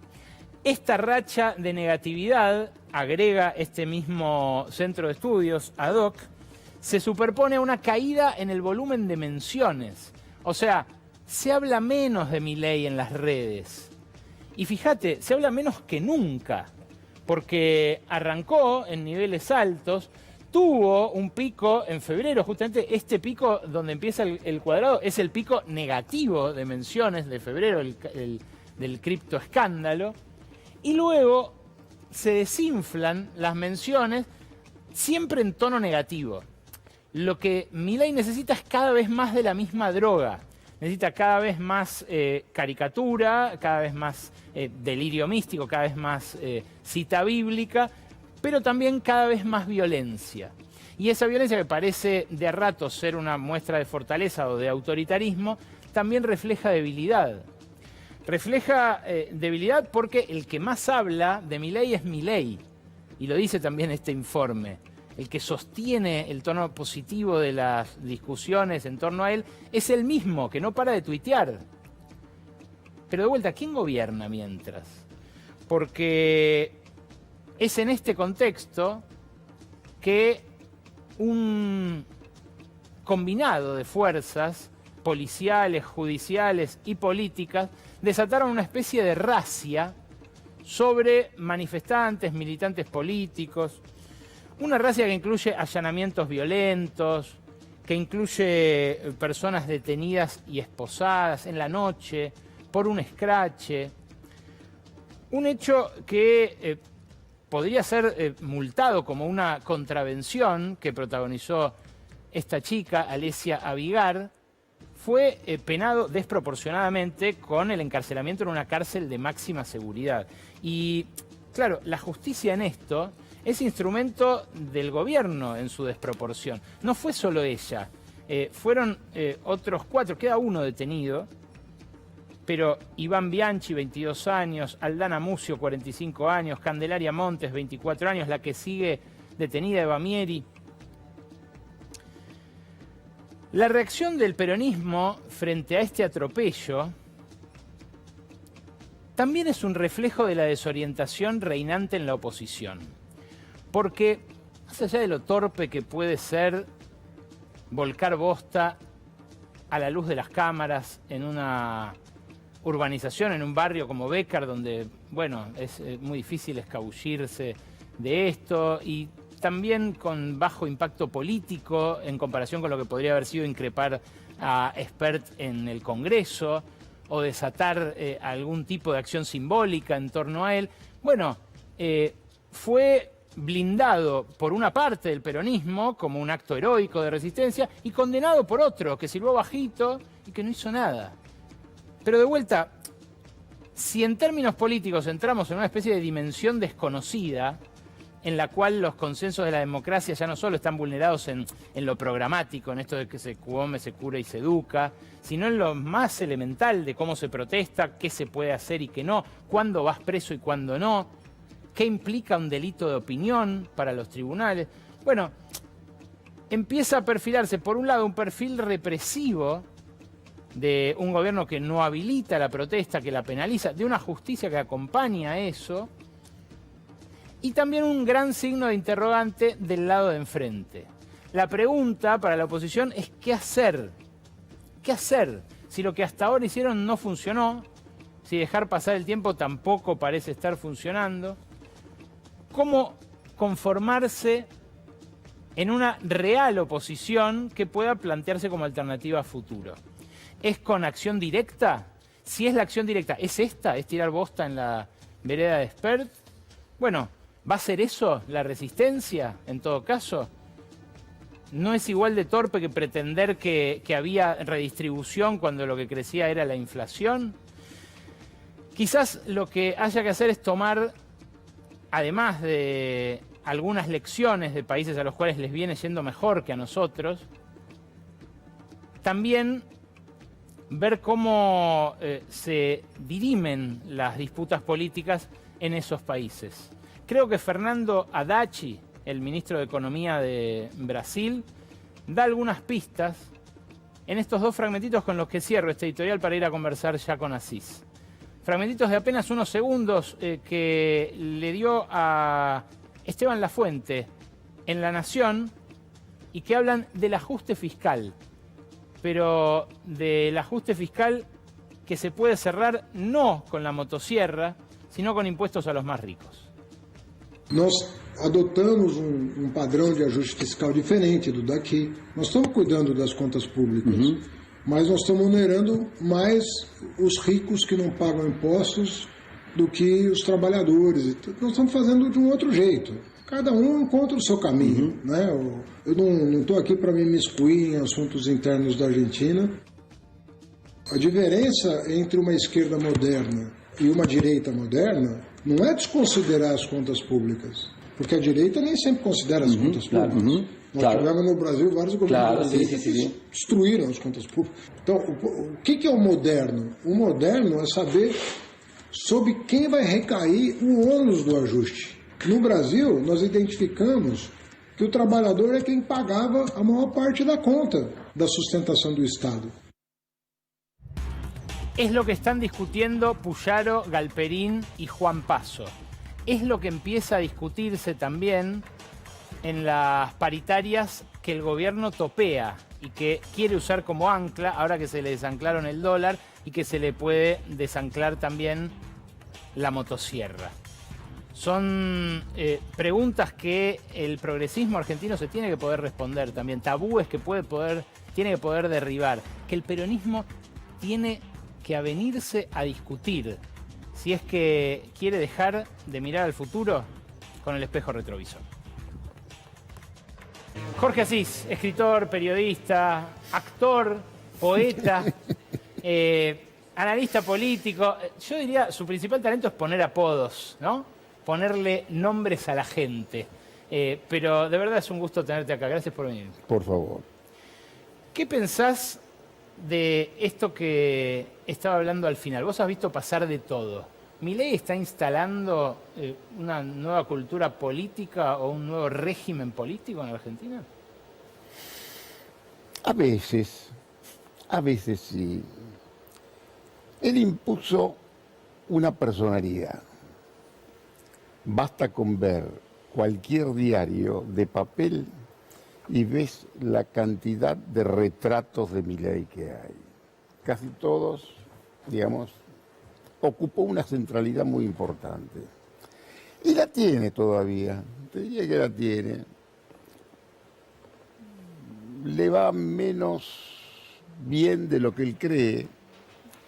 Esta racha de negatividad, agrega este mismo centro de estudios, ADOC, se superpone a una caída en el volumen de menciones. O sea, se habla menos de Milei en las redes. Y fíjate, se habla menos que nunca, porque arrancó en niveles altos, tuvo un pico en febrero, justamente este pico donde empieza el cuadrado es el pico negativo de menciones de febrero, del criptoescándalo, y luego se desinflan las menciones siempre en tono negativo. Lo que Milei necesita es cada vez más de la misma droga. Necesita cada vez más caricatura, cada vez más delirio místico, cada vez más cita bíblica, pero también cada vez más violencia. Y esa violencia, que parece de a ratos ser una muestra de fortaleza o de autoritarismo, también refleja debilidad. Refleja debilidad porque el que más habla de Milei es Milei, y lo dice también este informe. El que sostiene el tono positivo de las discusiones en torno a él es el mismo, que no para de tuitear. Pero de vuelta, ¿quién gobierna mientras? Porque es en este contexto que un combinado de fuerzas policiales, judiciales y políticas desataron una especie de razzia sobre manifestantes, militantes políticos. Una razzia que incluye allanamientos violentos, que incluye personas detenidas y esposadas en la noche por un escrache. Un hecho que podría ser multado como una contravención que protagonizó esta chica, Alesia Abigar, fue penado desproporcionadamente con el encarcelamiento en una cárcel de máxima seguridad. Y claro, la justicia en esto es instrumento del gobierno en su desproporción. No fue solo ella, fueron otros 4, queda uno detenido, pero Iván Bianchi, 22 años, Aldana Mucio, 45 años, Candelaria Montes, 24 años, la que sigue detenida, Eva Mieri. La reacción del peronismo frente a este atropello también es un reflejo de la desorientación reinante en la oposición. Porque, más allá de lo torpe que puede ser volcar bosta a la luz de las cámaras en una urbanización en un barrio como Bécar, donde, bueno, es muy difícil escabullirse de esto, y también con bajo impacto político en comparación con lo que podría haber sido increpar a Espert en el Congreso o desatar algún tipo de acción simbólica en torno a él. Bueno, fue blindado por una parte del peronismo como un acto heroico de resistencia y condenado por otro que silbó bajito y que no hizo nada. Pero de vuelta, si en términos políticos entramos en una especie de dimensión desconocida, en la cual los consensos de la democracia ya no solo están vulnerados en lo programático, en esto de que se come, se cura y se educa, sino en lo más elemental de cómo se protesta, qué se puede hacer y qué no, cuándo vas preso y cuándo no, qué implica un delito de opinión para los tribunales. Bueno, empieza a perfilarse, por un lado, un perfil represivo de un gobierno que no habilita la protesta, que la penaliza, de una justicia que acompaña eso, y también un gran signo de interrogante del lado de enfrente. La pregunta para la oposición es ¿qué hacer? ¿Qué hacer? Si lo que hasta ahora hicieron no funcionó, si dejar pasar el tiempo tampoco parece estar funcionando, ¿cómo conformarse en una real oposición que pueda plantearse como alternativa a futuro? ¿Es con acción directa? Si es la acción directa, ¿es esta? ¿Es tirar bosta en la vereda de Espert? Bueno, ¿va a ser eso la resistencia en todo caso? ¿No es igual de torpe que pretender que había redistribución cuando lo que crecía era la inflación? Quizás lo que haya que hacer es tomar, además de algunas lecciones de países a los cuales les viene yendo mejor que a nosotros, también ver cómo se dirimen las disputas políticas en esos países. Creo que Fernando Haddad, el ministro de Economía de Brasil, da algunas pistas en estos dos fragmentitos con los que cierro este editorial para ir a conversar ya con Asís. Fragmentitos de apenas unos segundos que le dio a Esteban Lafuente en La Nación y que hablan del ajuste fiscal, pero del ajuste fiscal que se puede cerrar no con la motosierra, sino con impuestos a los más ricos. Nós adotamos padrão de ajuste fiscal diferente do daqui. Nós estamos cuidando das contas públicas, mas nós estamos onerando mais os ricos que não pagam impostos do que os trabalhadores. Nós estamos fazendo de um outro jeito. Cada um encontra o seu caminho, né? Eu não estou aqui para me imiscuir em assuntos internos da Argentina. A diferença entre uma esquerda moderna e uma direita moderna não é desconsiderar as contas públicas, porque a direita nem sempre considera as contas públicas. Nós tivemos no Brasil vários governos da direita que destruíram as contas públicas. Então, o que é o moderno? O moderno é saber sobre quem vai recair o ônus do ajuste. No Brasil, nós identificamos que o trabalhador é quem pagava a maior parte da conta da sustentação do Estado. Es lo que están discutiendo Puyaro, Galperín y Juan Paso. Es lo que empieza a discutirse también en las paritarias que el gobierno topea y que quiere usar como ancla, ahora que se le desanclaron el dólar y que se le puede desanclar también la motosierra. Son preguntas que el progresismo argentino se tiene que poder responder también, tabúes que tiene que poder derribar, que el peronismo tiene que avenirse a discutir si es que quiere dejar de mirar al futuro con el espejo retrovisor. Jorge Asís, escritor, periodista, actor, poeta, analista político. Yo diría, su principal talento es poner apodos, ¿no? Ponerle nombres a la gente. Pero de verdad es un gusto tenerte acá. Gracias por venir. Por favor. ¿Qué pensás de esto que estaba hablando al final? Vos has visto pasar de todo. ¿Milei está instalando una nueva cultura política o un nuevo régimen político en Argentina? A veces sí. Él impuso una personalidad. Basta con ver cualquier diario de papel y ves la cantidad de retratos de Milei que hay. Casi todos, digamos, ocupó una centralidad muy importante. Y la tiene todavía, te diría que la tiene. Le va menos bien de lo que él cree,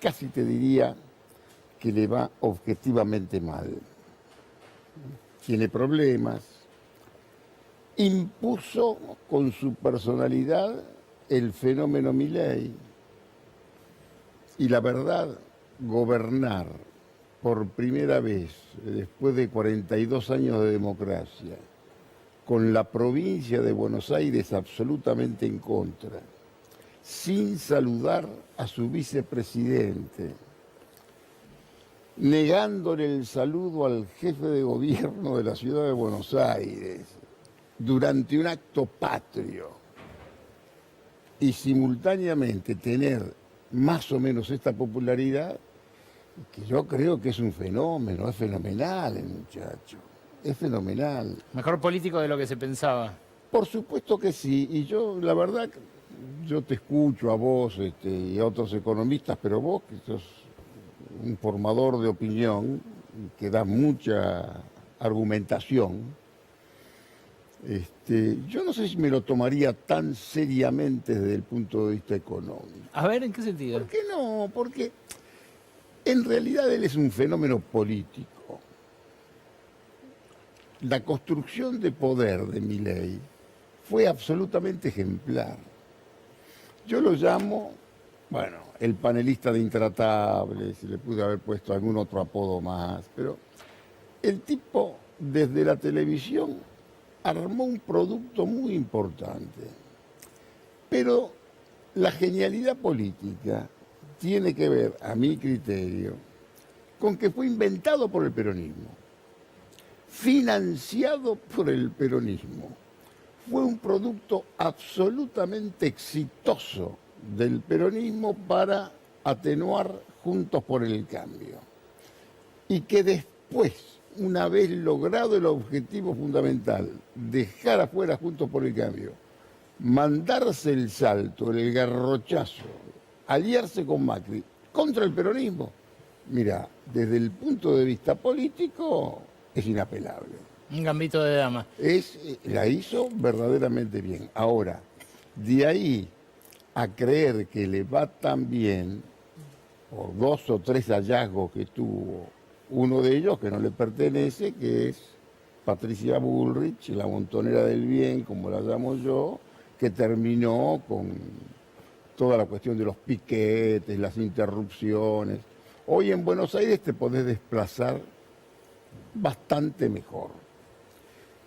casi te diría que le va objetivamente mal. Tiene problemas, impuso con su personalidad el fenómeno Milei, y la verdad, gobernar por primera vez, después de 42 años de democracia, con la provincia de Buenos Aires absolutamente en contra, sin saludar a su vicepresidente, negándole el saludo al jefe de gobierno de la ciudad de Buenos Aires durante un acto patrio, y simultáneamente tener más o menos esta popularidad, que yo creo que es un fenómeno, es fenomenal el muchacho, es fenomenal. Mejor político de lo que se pensaba. Por supuesto que sí, y yo, la verdad, yo te escucho a vos y a otros economistas, pero vos, que sos un formador de opinión, que da mucha argumentación, yo no sé si me lo tomaría tan seriamente desde el punto de vista económico. A ver, ¿en qué sentido? ¿Por qué no? Porque en realidad él es un fenómeno político. La construcción de poder de Milei fue absolutamente ejemplar. Yo lo llamo, bueno, el panelista de Intratables, si le pude haber puesto algún otro apodo más, pero el tipo desde la televisión armó un producto muy importante. Pero la genialidad política tiene que ver, a mi criterio, con que fue inventado por el peronismo, financiado por el peronismo. Fue un producto absolutamente exitoso del peronismo para atenuar Juntos por el Cambio. Y que después, una vez logrado el objetivo fundamental, dejar afuera Juntos por el Cambio, mandarse el salto, el garrochazo, aliarse con Macri contra el peronismo, mira, desde el punto de vista político es inapelable. Un gambito de dama. La hizo verdaderamente bien. Ahora, de ahí a creer que le va tan bien, por 2 o 3 hallazgos que tuvo, uno de ellos que no le pertenece, que es Patricia Bullrich, la montonera del bien, como la llamo yo, que terminó con toda la cuestión de los piquetes, las interrupciones. Hoy en Buenos Aires te podés desplazar bastante mejor.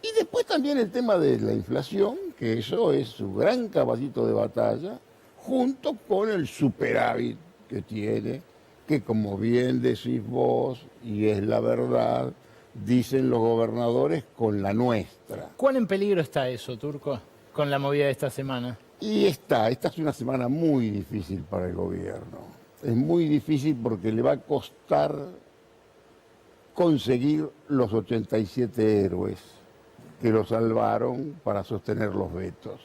Y después también el tema de la inflación, que eso es su gran caballito de batalla, junto con el superávit que tiene, que como bien decís vos, y es la verdad, dicen los gobernadores, con la nuestra. ¿Cuán en peligro está eso, Turco, con la movida de esta semana? Y esta es una semana muy difícil para el gobierno. Es muy difícil porque le va a costar conseguir los 87 héroes que lo salvaron para sostener los vetos.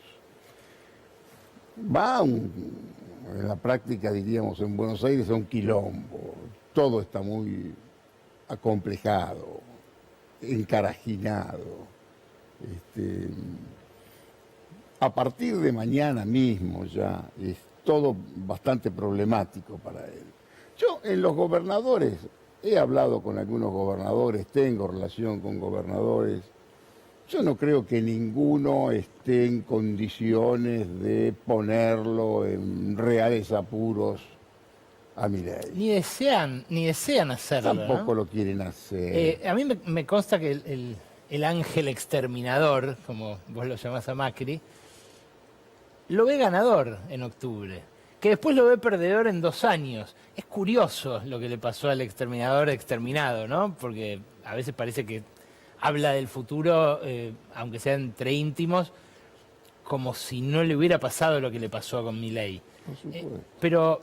En la práctica, diríamos, en Buenos Aires a un quilombo. Todo está muy acomplejado, encarajinado. A partir de mañana mismo ya es todo bastante problemático para él. Yo en los gobernadores, he hablado con algunos gobernadores, tengo relación con gobernadores. Yo no creo que ninguno esté en condiciones de ponerlo en reales apuros a Milei. Ni desean hacerlo. Tampoco ¿no? lo quieren hacer. A mí me consta que el ángel exterminador, como vos lo llamás a Macri, lo ve ganador en octubre, que después lo ve perdedor en 2 años. Es curioso lo que le pasó al exterminador exterminado, ¿no? Porque a veces parece que habla del futuro, aunque sea entre íntimos, como si no le hubiera pasado lo que le pasó con Milei. Pero,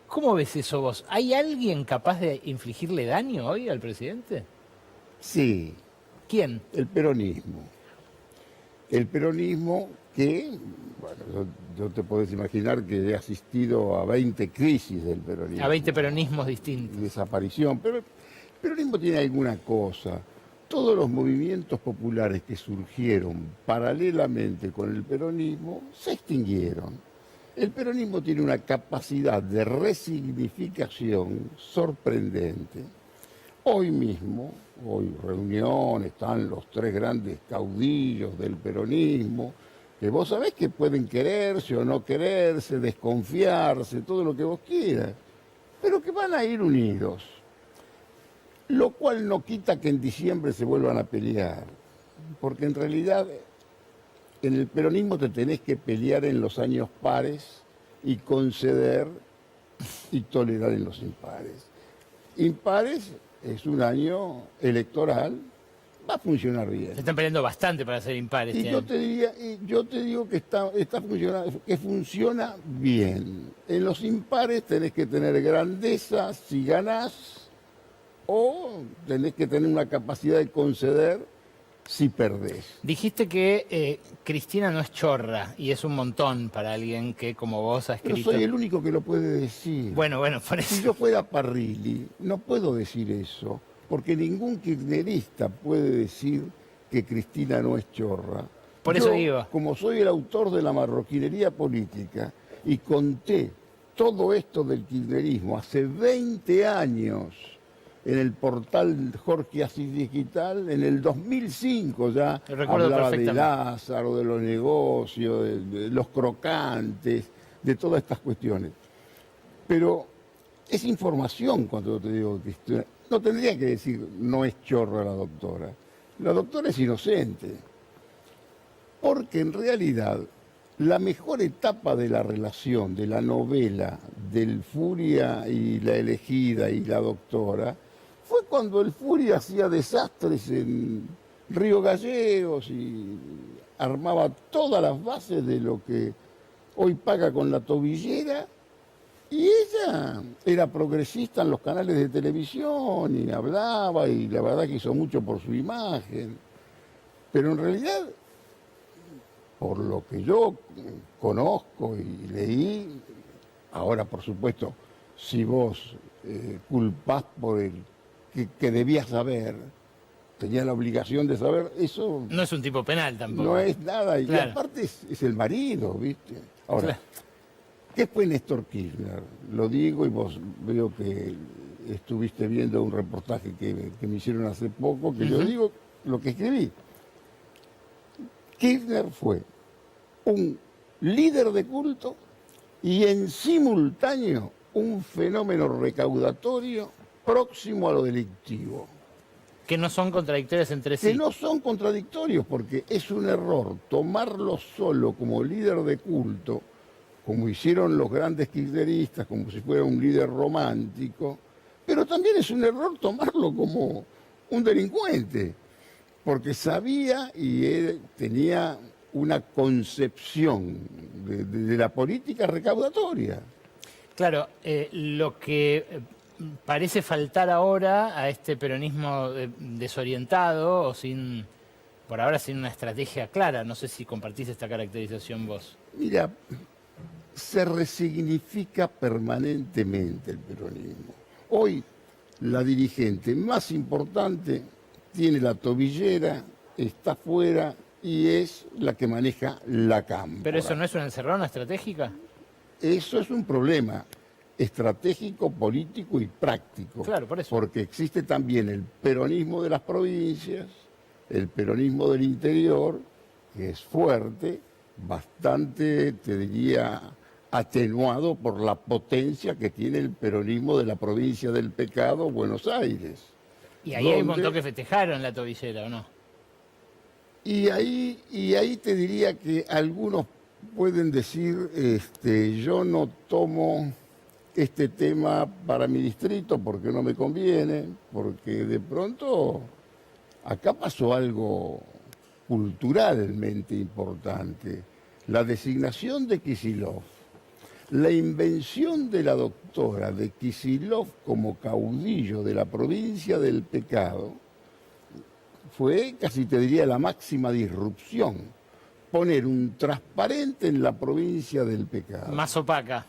¿cómo ves eso vos? ¿Hay alguien capaz de infligirle daño hoy al presidente? Sí. ¿Quién? El peronismo. El peronismo que, bueno, yo te podés imaginar que he asistido a 20 crisis del peronismo. A 20 peronismos distintos. Desaparición, pero el peronismo tiene alguna cosa. Todos los movimientos populares que surgieron paralelamente con el peronismo se extinguieron. El peronismo tiene una capacidad de resignificación sorprendente. Hoy mismo, hoy reunión, están los 3 grandes caudillos del peronismo, que vos sabés que pueden quererse o no quererse, desconfiarse, todo lo que vos quieras, pero que van a ir unidos. Lo cual no quita que en diciembre se vuelvan a pelear, porque en realidad en el peronismo te tenés que pelear en los años pares y conceder y tolerar en los impares. Impares es un año electoral, va a funcionar bien. Se están peleando bastante para ser impares. Y yo te digo que está funcionando, que funciona bien. En los impares tenés que tener grandeza si ganás, o tenés que tener una capacidad de conceder si perdés. Dijiste que Cristina no es chorra, y es un montón para alguien que, como vos, ha escrito... Pero soy el único que lo puede decir. Bueno, por eso... Si yo fuera Parrilli, no puedo decir eso, porque ningún kirchnerista puede decir que Cristina no es chorra. Por eso digo. Como soy el autor de la marroquinería política, y conté todo esto del kirchnerismo hace 20 años... en el portal Jorge Asís Digital, en el 2005 ya hablaba de Lázaro, de los negocios, de los crocantes, de todas estas cuestiones. Pero es información cuando yo te digo que no tendría que decir no es chorra la doctora. La doctora es inocente, porque en realidad la mejor etapa de la relación, de la novela, del Furia y la elegida y la doctora, fue cuando el Furia hacía desastres en Río Gallegos y armaba todas las bases de lo que hoy paga con la tobillera, y ella era progresista en los canales de televisión y hablaba, y la verdad que hizo mucho por su imagen. Pero en realidad, por lo que yo conozco y leí, ahora por supuesto, si vos culpás por el que debía saber, tenía la obligación de saber, eso... No es un tipo penal tampoco. No es nada, claro. Y aparte es el marido, ¿viste? Ahora, claro. ¿Qué fue Néstor Kirchner? Lo digo, y vos veo que estuviste viendo un reportaje que me hicieron hace poco, que yo digo lo que escribí. Kirchner fue un líder de culto y en simultáneo un fenómeno recaudatorio próximo a lo delictivo. Que no son contradictorios entre sí. Que no son contradictorios, porque es un error tomarlo solo como líder de culto, como hicieron los grandes kirchneristas, como si fuera un líder romántico, pero también es un error tomarlo como un delincuente, porque sabía y él tenía una concepción de la política recaudatoria. Claro, lo que parece faltar ahora a este peronismo desorientado o por ahora sin una estrategia clara, no sé si compartís esta caracterización vos. Mira, se resignifica permanentemente el peronismo. Hoy la dirigente más importante tiene la tobillera, está fuera y es la que maneja la cámpora. ¿Pero eso no es una encerrona estratégica? Eso es un problema estratégico, político y práctico. Claro, por eso. Porque existe también el peronismo de las provincias, el peronismo del interior, que es fuerte, bastante, te diría, atenuado por la potencia que tiene el peronismo de la provincia del pecado, Buenos Aires. Y ahí hay un montón que festejaron la tobillera, ¿o no? Y ahí te diría que algunos pueden decir, yo no tomo este tema para mi distrito porque no me conviene, porque de pronto acá pasó algo culturalmente importante. La designación de Kicillof, la invención de la doctora de Kicillof como caudillo de la provincia del pecado, fue casi te diría la máxima disrupción, poner un transparente en la provincia del pecado. Más opaca.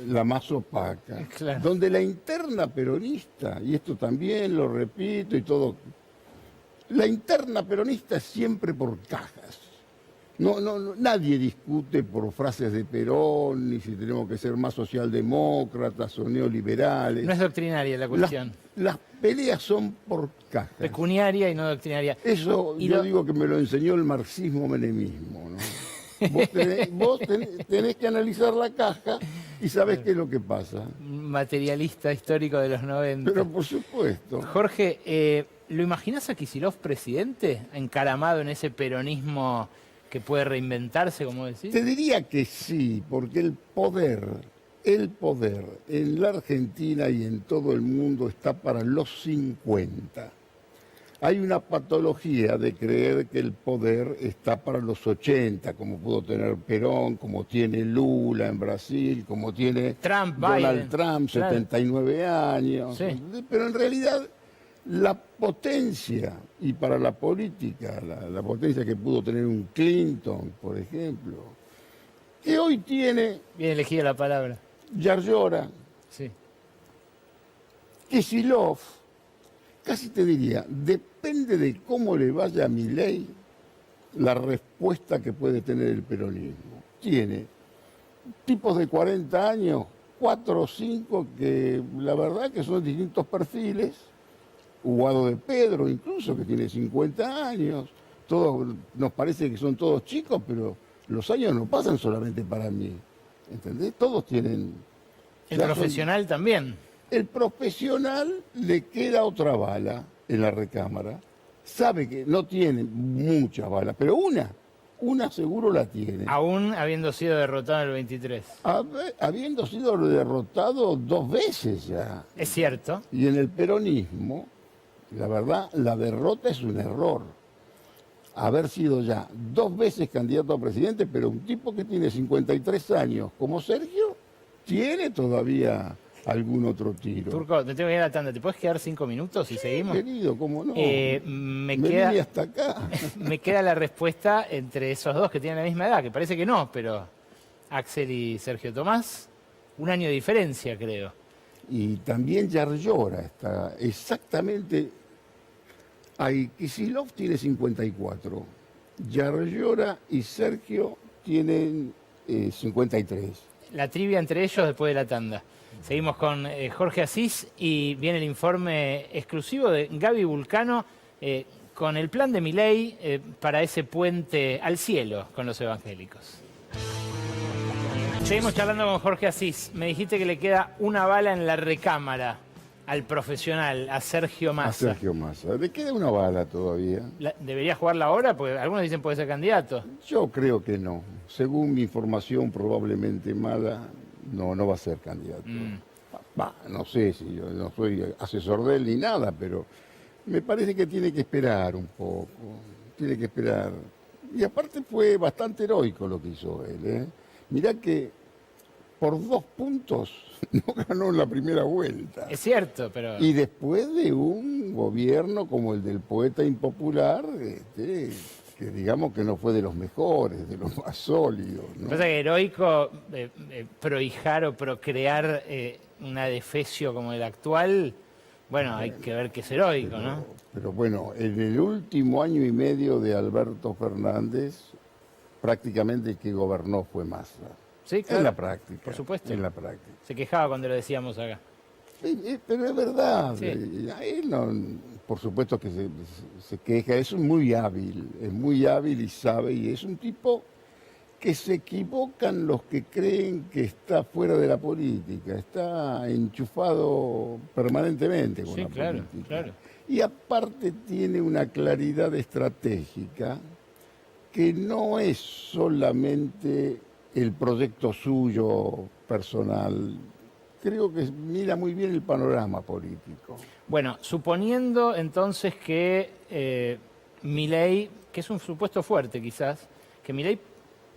La más opaca. Claro. Donde la interna peronista, y esto también lo repito y todo, la interna peronista es siempre por cajas. Nadie discute por frases de Perón, ni si tenemos que ser más socialdemócratas o neoliberales. No es doctrinaria la cuestión. Las peleas son por cajas. Pecuniaria y no doctrinaria. Eso yo digo que me lo enseñó el marxismo-menemismo, ¿no? Vos tenés que analizar la caja y sabés qué es lo que pasa. Materialista histórico de los 90. Pero por supuesto. Jorge, ¿lo imaginás a Kicillof presidente? Encaramado en ese peronismo que puede reinventarse, como decís. Te diría que sí, porque el poder en la Argentina y en todo el mundo está para los 50. Hay una patología de creer que el poder está para los 80, como pudo tener Perón, como tiene Lula en Brasil, como tiene Donald Trump, 79 años. Sí. Pero en realidad la potencia, y para la política, la potencia que pudo tener un Clinton, por ejemplo, que hoy tiene... Bien elegida la palabra. Yarlora, sí. Kicillof, casi te diría, depende de cómo le vaya a Milei la respuesta que puede tener el peronismo. Tiene tipos de 40 años, 4 o 5 que la verdad que son distintos perfiles, Guado de Pedro incluso, que tiene 50 años, todos nos parece que son todos chicos, pero los años no pasan solamente para mí, ¿entendés? Todos tienen... El profesional también. El profesional le queda otra bala en la recámara, sabe que no tiene muchas balas, pero una seguro la tiene. Aún habiendo sido derrotado en el 23. Habiendo sido derrotado 2 veces ya. Es cierto. Y en el peronismo, la verdad, la derrota es un error. Haber sido ya 2 veces candidato a presidente, pero un tipo que tiene 53 años como Sergio, tiene todavía algún otro tiro. Turco, te tengo que ir a la tanda. ¿Te puedes quedar 5 minutos y seguimos? Querido, ¿cómo no? Me queda, vine hasta acá. Me queda la respuesta entre esos dos que tienen la misma edad, que parece que no, pero Axel y Sergio Tomás, 1 año de diferencia, creo. Y también Yarlora está exactamente... Kicillof tiene 54. Yarlora y Sergio tienen 53. La trivia entre ellos después de la tanda. Seguimos con Jorge Asís y viene el informe exclusivo de Gaby Vulcano con el plan de Milei para ese puente al cielo con los evangélicos. Seguimos charlando con Jorge Asís. Me dijiste que le queda una bala en la recámara al profesional, a Sergio Massa. A Sergio Massa. Le queda una bala todavía. ¿Debería jugarla ahora? Porque algunos dicen puede ser candidato. Yo creo que no. Según mi información probablemente mala, no va a ser candidato. No sé si yo no soy asesor de él ni nada, pero me parece que tiene que esperar un poco. Tiene que esperar. Y aparte fue bastante heroico lo que hizo él. Mirá que por 2 puntos no ganó en la primera vuelta. Es cierto, pero... Y después de un gobierno como el del poeta impopular, que digamos que no fue de los mejores, de los más sólidos, ¿no? Pasa que heroico prohijar o procrear una defecio como el actual, bueno, hay que ver que es heroico, ¿no? Pero bueno, en el último año y medio de Alberto Fernández, prácticamente el que gobernó fue Massa. Sí, claro. En la práctica. Por supuesto. En la práctica. Se quejaba cuando lo decíamos acá. Pero es verdad. Sí. Él no, por supuesto que se queja. Es muy hábil y sabe. Y es un tipo que se equivocan los que creen que está fuera de la política. Está enchufado permanentemente con la política. Claro. Y aparte tiene una claridad estratégica que no es solamente el proyecto suyo personal. Creo que mira muy bien el panorama político. Bueno, suponiendo entonces que Milei, que es un supuesto fuerte quizás, que Milei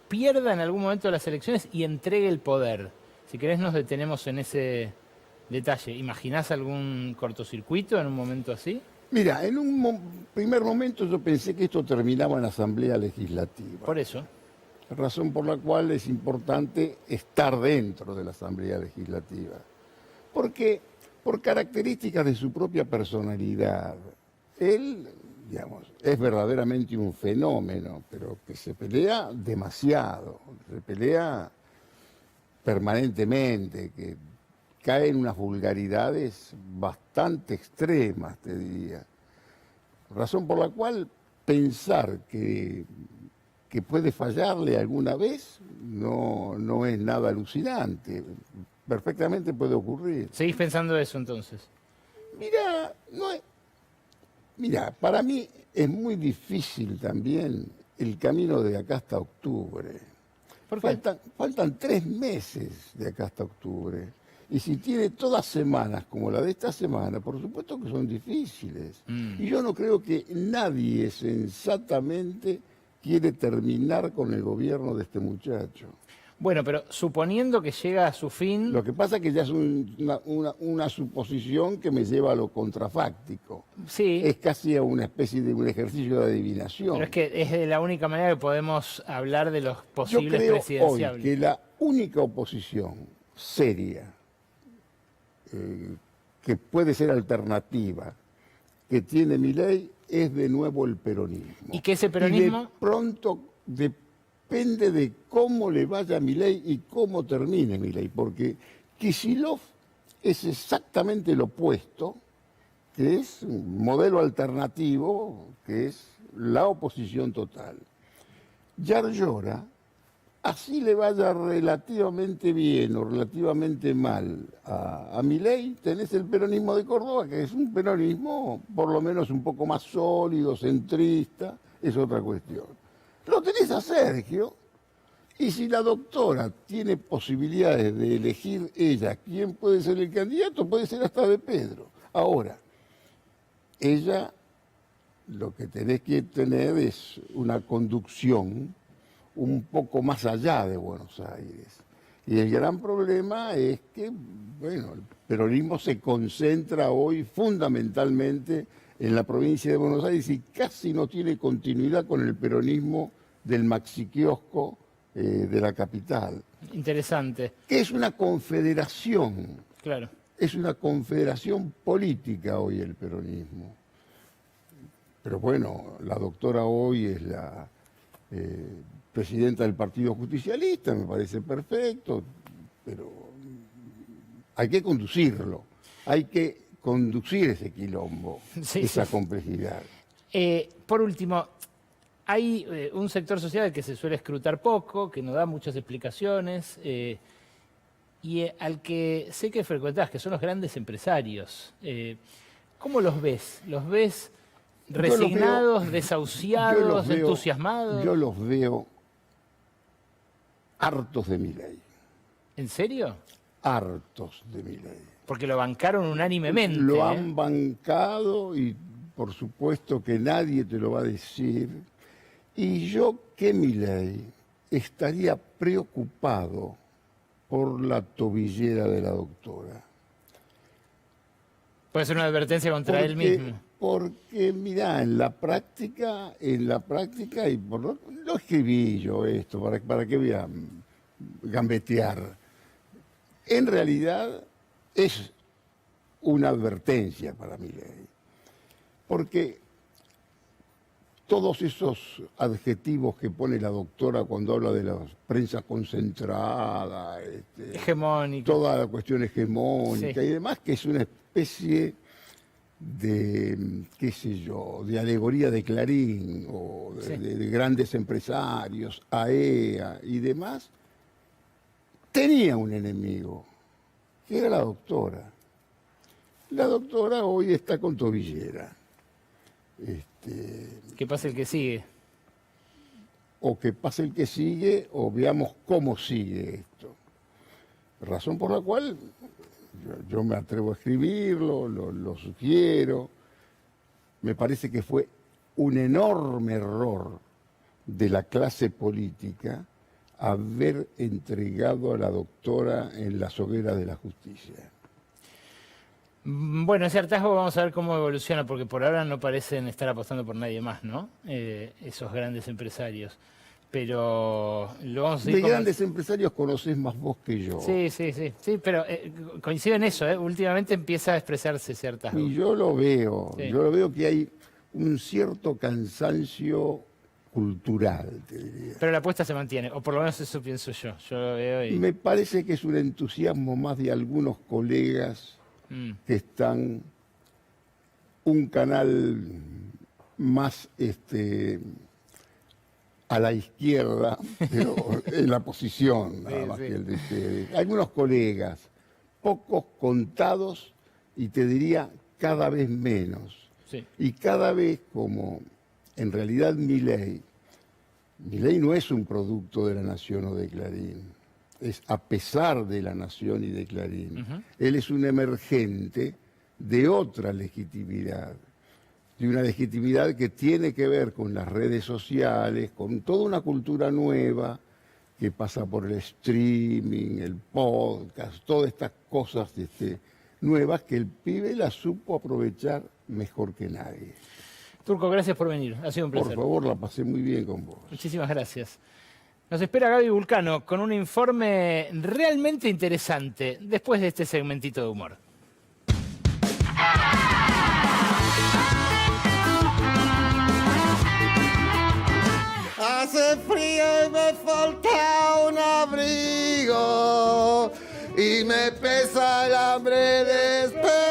pierda en algún momento las elecciones y entregue el poder. Si querés nos detenemos en ese detalle. ¿Imaginás algún cortocircuito en un momento así? Mira, en un primer momento yo pensé que esto terminaba en la Asamblea Legislativa. Por eso. Razón por la cual es importante estar dentro de la Asamblea Legislativa. Porque, por características de su propia personalidad, él, digamos, es verdaderamente un fenómeno, pero que se pelea demasiado, se pelea permanentemente, que cae en unas vulgaridades bastante extremas, te diría. Razón por la cual pensar que puede fallarle alguna vez no es nada alucinante. Perfectamente puede ocurrir. ¿Seguís pensando eso entonces? Mira, para mí es muy difícil también el camino de acá hasta octubre. ¿Por qué? Faltan 3 meses de acá hasta octubre. Y si tiene todas semanas como la de esta semana, por supuesto que son difíciles. Y yo no creo que nadie sensatamente quiere terminar con el gobierno de este muchacho. Bueno, pero suponiendo que llega a su fin... Lo que pasa es que ya es una suposición que me lleva a lo contrafáctico. Sí. Es casi una especie de un ejercicio de adivinación. Pero es que es de la única manera que podemos hablar de los posibles Yo creo presidenciables. hoy que la única oposición seria que puede ser alternativa que tiene Milei es de nuevo el peronismo. ¿Y que ese peronismo? Y de pronto depende de cómo le vaya a Milei y cómo termine Milei, porque Kicillof es exactamente lo opuesto, que es un modelo alternativo, que es la oposición total. Yarlora, así le vaya relativamente bien o relativamente mal a Milei, tenés el peronismo de Córdoba, que es un peronismo por lo menos un poco más sólido, centrista, es otra cuestión. Lo tenés a Sergio, y si la doctora tiene posibilidades de elegir ella quién puede ser el candidato, puede ser hasta de Pedro. Ahora, ella lo que tenés que tener es una conducción un poco más allá de Buenos Aires. Y el gran problema es que, bueno, el peronismo se concentra hoy fundamentalmente en la provincia de Buenos Aires y casi no tiene continuidad con el peronismo del maxiquiosco de la capital. Interesante. Que es una confederación. Claro. Es una confederación política hoy el peronismo. Pero bueno, la doctora hoy es la presidenta del Partido Justicialista, me parece perfecto, pero hay que conducirlo, hay que conducir ese quilombo, esa complejidad. Por último, hay un sector social que se suele escrutar poco, que no da muchas explicaciones, y al que sé que frecuentás, que son los grandes empresarios. ¿Cómo los ves? ¿Los ves resignados, desahuciados, entusiasmados? Yo los veo hartos de Milei. ¿En serio? Hartos de Milei. Porque lo bancaron unánimemente. Lo han bancado y por supuesto que nadie te lo va a decir. Y yo que Milei estaría preocupado por la tobillera de la doctora. Puede ser una advertencia contra él mismo. Porque, mirá, en la práctica, y lo escribí yo esto, ¿para qué voy a gambetear? En realidad es una advertencia para Milei. Porque todos esos adjetivos que pone la doctora cuando habla de la prensa concentrada, hegemónica, toda la cuestión hegemónica y demás, que es una especie de, qué sé yo, de alegoría de Clarín o de grandes empresarios, AEA y demás, tenía un enemigo, que era la doctora. La doctora hoy está con tobillera. Que pase el que sigue. O que pase el que sigue, o veamos cómo sigue esto. Razón por la cual yo me atrevo a escribirlo, lo sugiero. Me parece que fue un enorme error de la clase política haber entregado a la doctora en las hogueras de la justicia. Bueno, ese hartazgo vamos a ver cómo evoluciona, porque por ahora no parecen estar apostando por nadie más, ¿no? Esos grandes empresarios. Pero lo vamos a seguir. De grandes empresarios conocés más vos que yo. Sí, pero coincido en eso, últimamente empieza a expresarse ese hartazgo. Y yo lo veo, que hay un cierto cansancio cultural, te diría. Pero la apuesta se mantiene, o por lo menos eso pienso yo. Yo lo veo y... Me parece que es un entusiasmo más de algunos colegas que están un canal más a la izquierda, pero en la posición, nada más que el de ustedes. Algunos colegas, pocos contados, y te diría cada vez menos. Sí. Y cada vez como, en realidad, Milei no es un producto de La Nación o de Clarín, es a pesar de La Nación y de Clarín. Él es un emergente de otra legitimidad, de una legitimidad que tiene que ver con las redes sociales, con toda una cultura nueva que pasa por el streaming, el podcast, todas estas cosas nuevas que el pibe las supo aprovechar mejor que nadie. Turco, gracias por venir, ha sido un placer. Por favor, la pasé muy bien con vos. Muchísimas gracias. Nos espera Gaby Vulcano con un informe realmente interesante después de este segmentito de humor. Hace frío y me falta un abrigo y me pesa el hambre de esperar.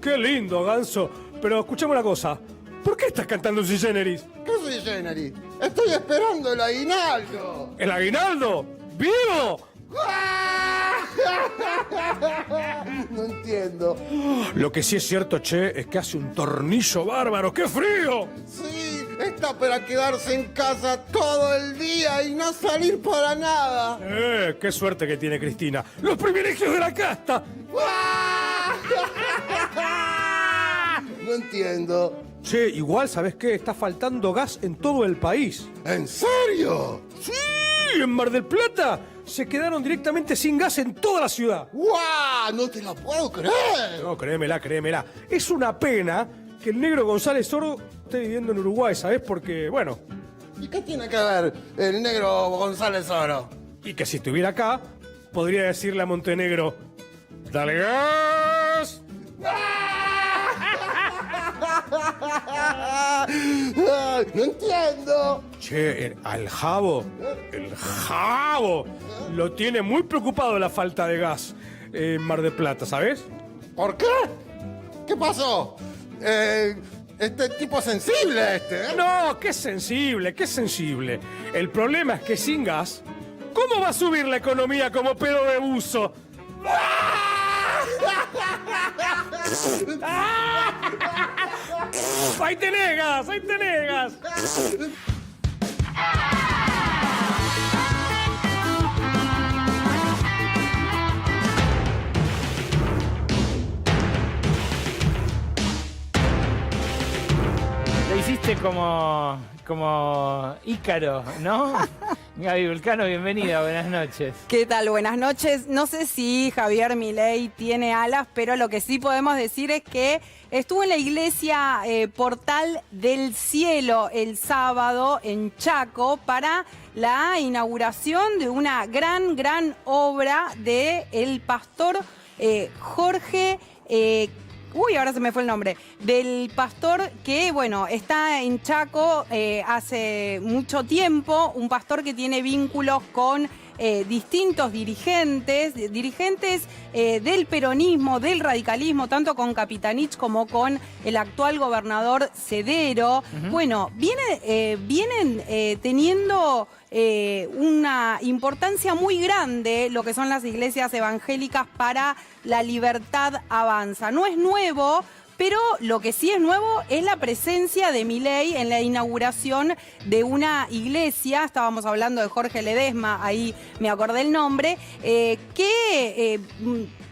¡Qué lindo, Ganso! Pero escuchame una cosa. ¿Por qué estás cantando Sui Generis? ¿Qué Sui Generis? Estoy esperando el aguinaldo. ¿El aguinaldo? ¡Vivo! No entiendo. Lo que sí es cierto, che, es que hace un tornillo bárbaro. ¡Qué frío! Sí, está para quedarse en casa todo el día y no salir para nada. ¡Qué suerte que tiene Cristina! ¡Los privilegios de la casta! No entiendo. Che, igual, ¿sabés qué? Está faltando gas en todo el país. ¿En serio? ¡Sí! En Mar del Plata se quedaron directamente sin gas en toda la ciudad. ¡Guau! No te la puedo creer. No, créemela. Es una pena que el negro González Oro esté viviendo en Uruguay, ¿sabés? Porque, bueno... ¿Y qué tiene que ver el negro González Oro? Y que si estuviera acá, podría decirle a Montenegro... ¡Dale gas! No entiendo. Che, el Jabo lo tiene muy preocupado la falta de gas en Mar del Plata, ¿sabes? ¿Por qué? ¿Qué pasó? Este tipo sensible, ¿eh? No, qué sensible. El problema es que sin gas, ¿cómo va a subir la economía como pedo de buzo? ¡Ahí tenés gas! Lo hiciste como Ícaro, ¿no? Gaby Vulcano, bienvenida, buenas noches. ¿Qué tal? Buenas noches. No sé si Javier Milei tiene alas, pero lo que sí podemos decir es que estuvo en la iglesia Portal del Cielo el sábado en Chaco para la inauguración de una gran obra del pastor Jorge... ahora se me fue el nombre. Del pastor que, bueno, está en Chaco hace mucho tiempo, un pastor que tiene vínculos con distintos dirigentes del peronismo, del radicalismo, tanto con Capitanich como con el actual gobernador Cedero. Bueno, vienen teniendo una importancia muy grande lo que son las iglesias evangélicas para la libertad avanza. No es nuevo, pero lo que sí es nuevo es la presencia de Milei en la inauguración de una iglesia. Estábamos hablando de Jorge Ledesma, ahí me acordé el nombre, que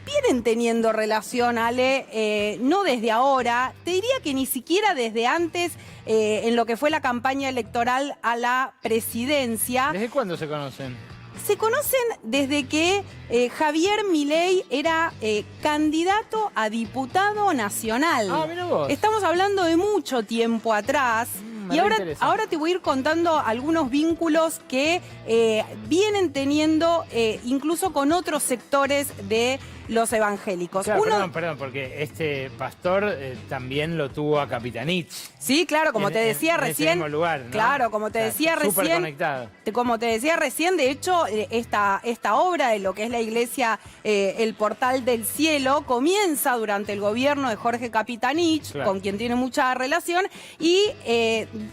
vienen teniendo relación, Ale, no desde ahora, te diría que ni siquiera desde antes, en lo que fue la campaña electoral a la presidencia. ¿Desde cuándo se conocen? se conocen desde que Javier Milei era candidato a diputado nacional. Ah, mira vos. Estamos hablando de mucho tiempo atrás. Y ahora te voy a ir contando algunos vínculos que vienen teniendo incluso con otros sectores de los evangélicos. Claro, perdón, porque este pastor también lo tuvo a Capitanich. Sí, claro, como te decía recién. En ese mismo lugar, ¿no? Claro, como te decía recién. Súper conectado. Como te decía recién, de hecho, esta obra de lo que es la iglesia El Portal del Cielo comienza durante el gobierno de Jorge Capitanich, claro, con quien tiene mucha relación, y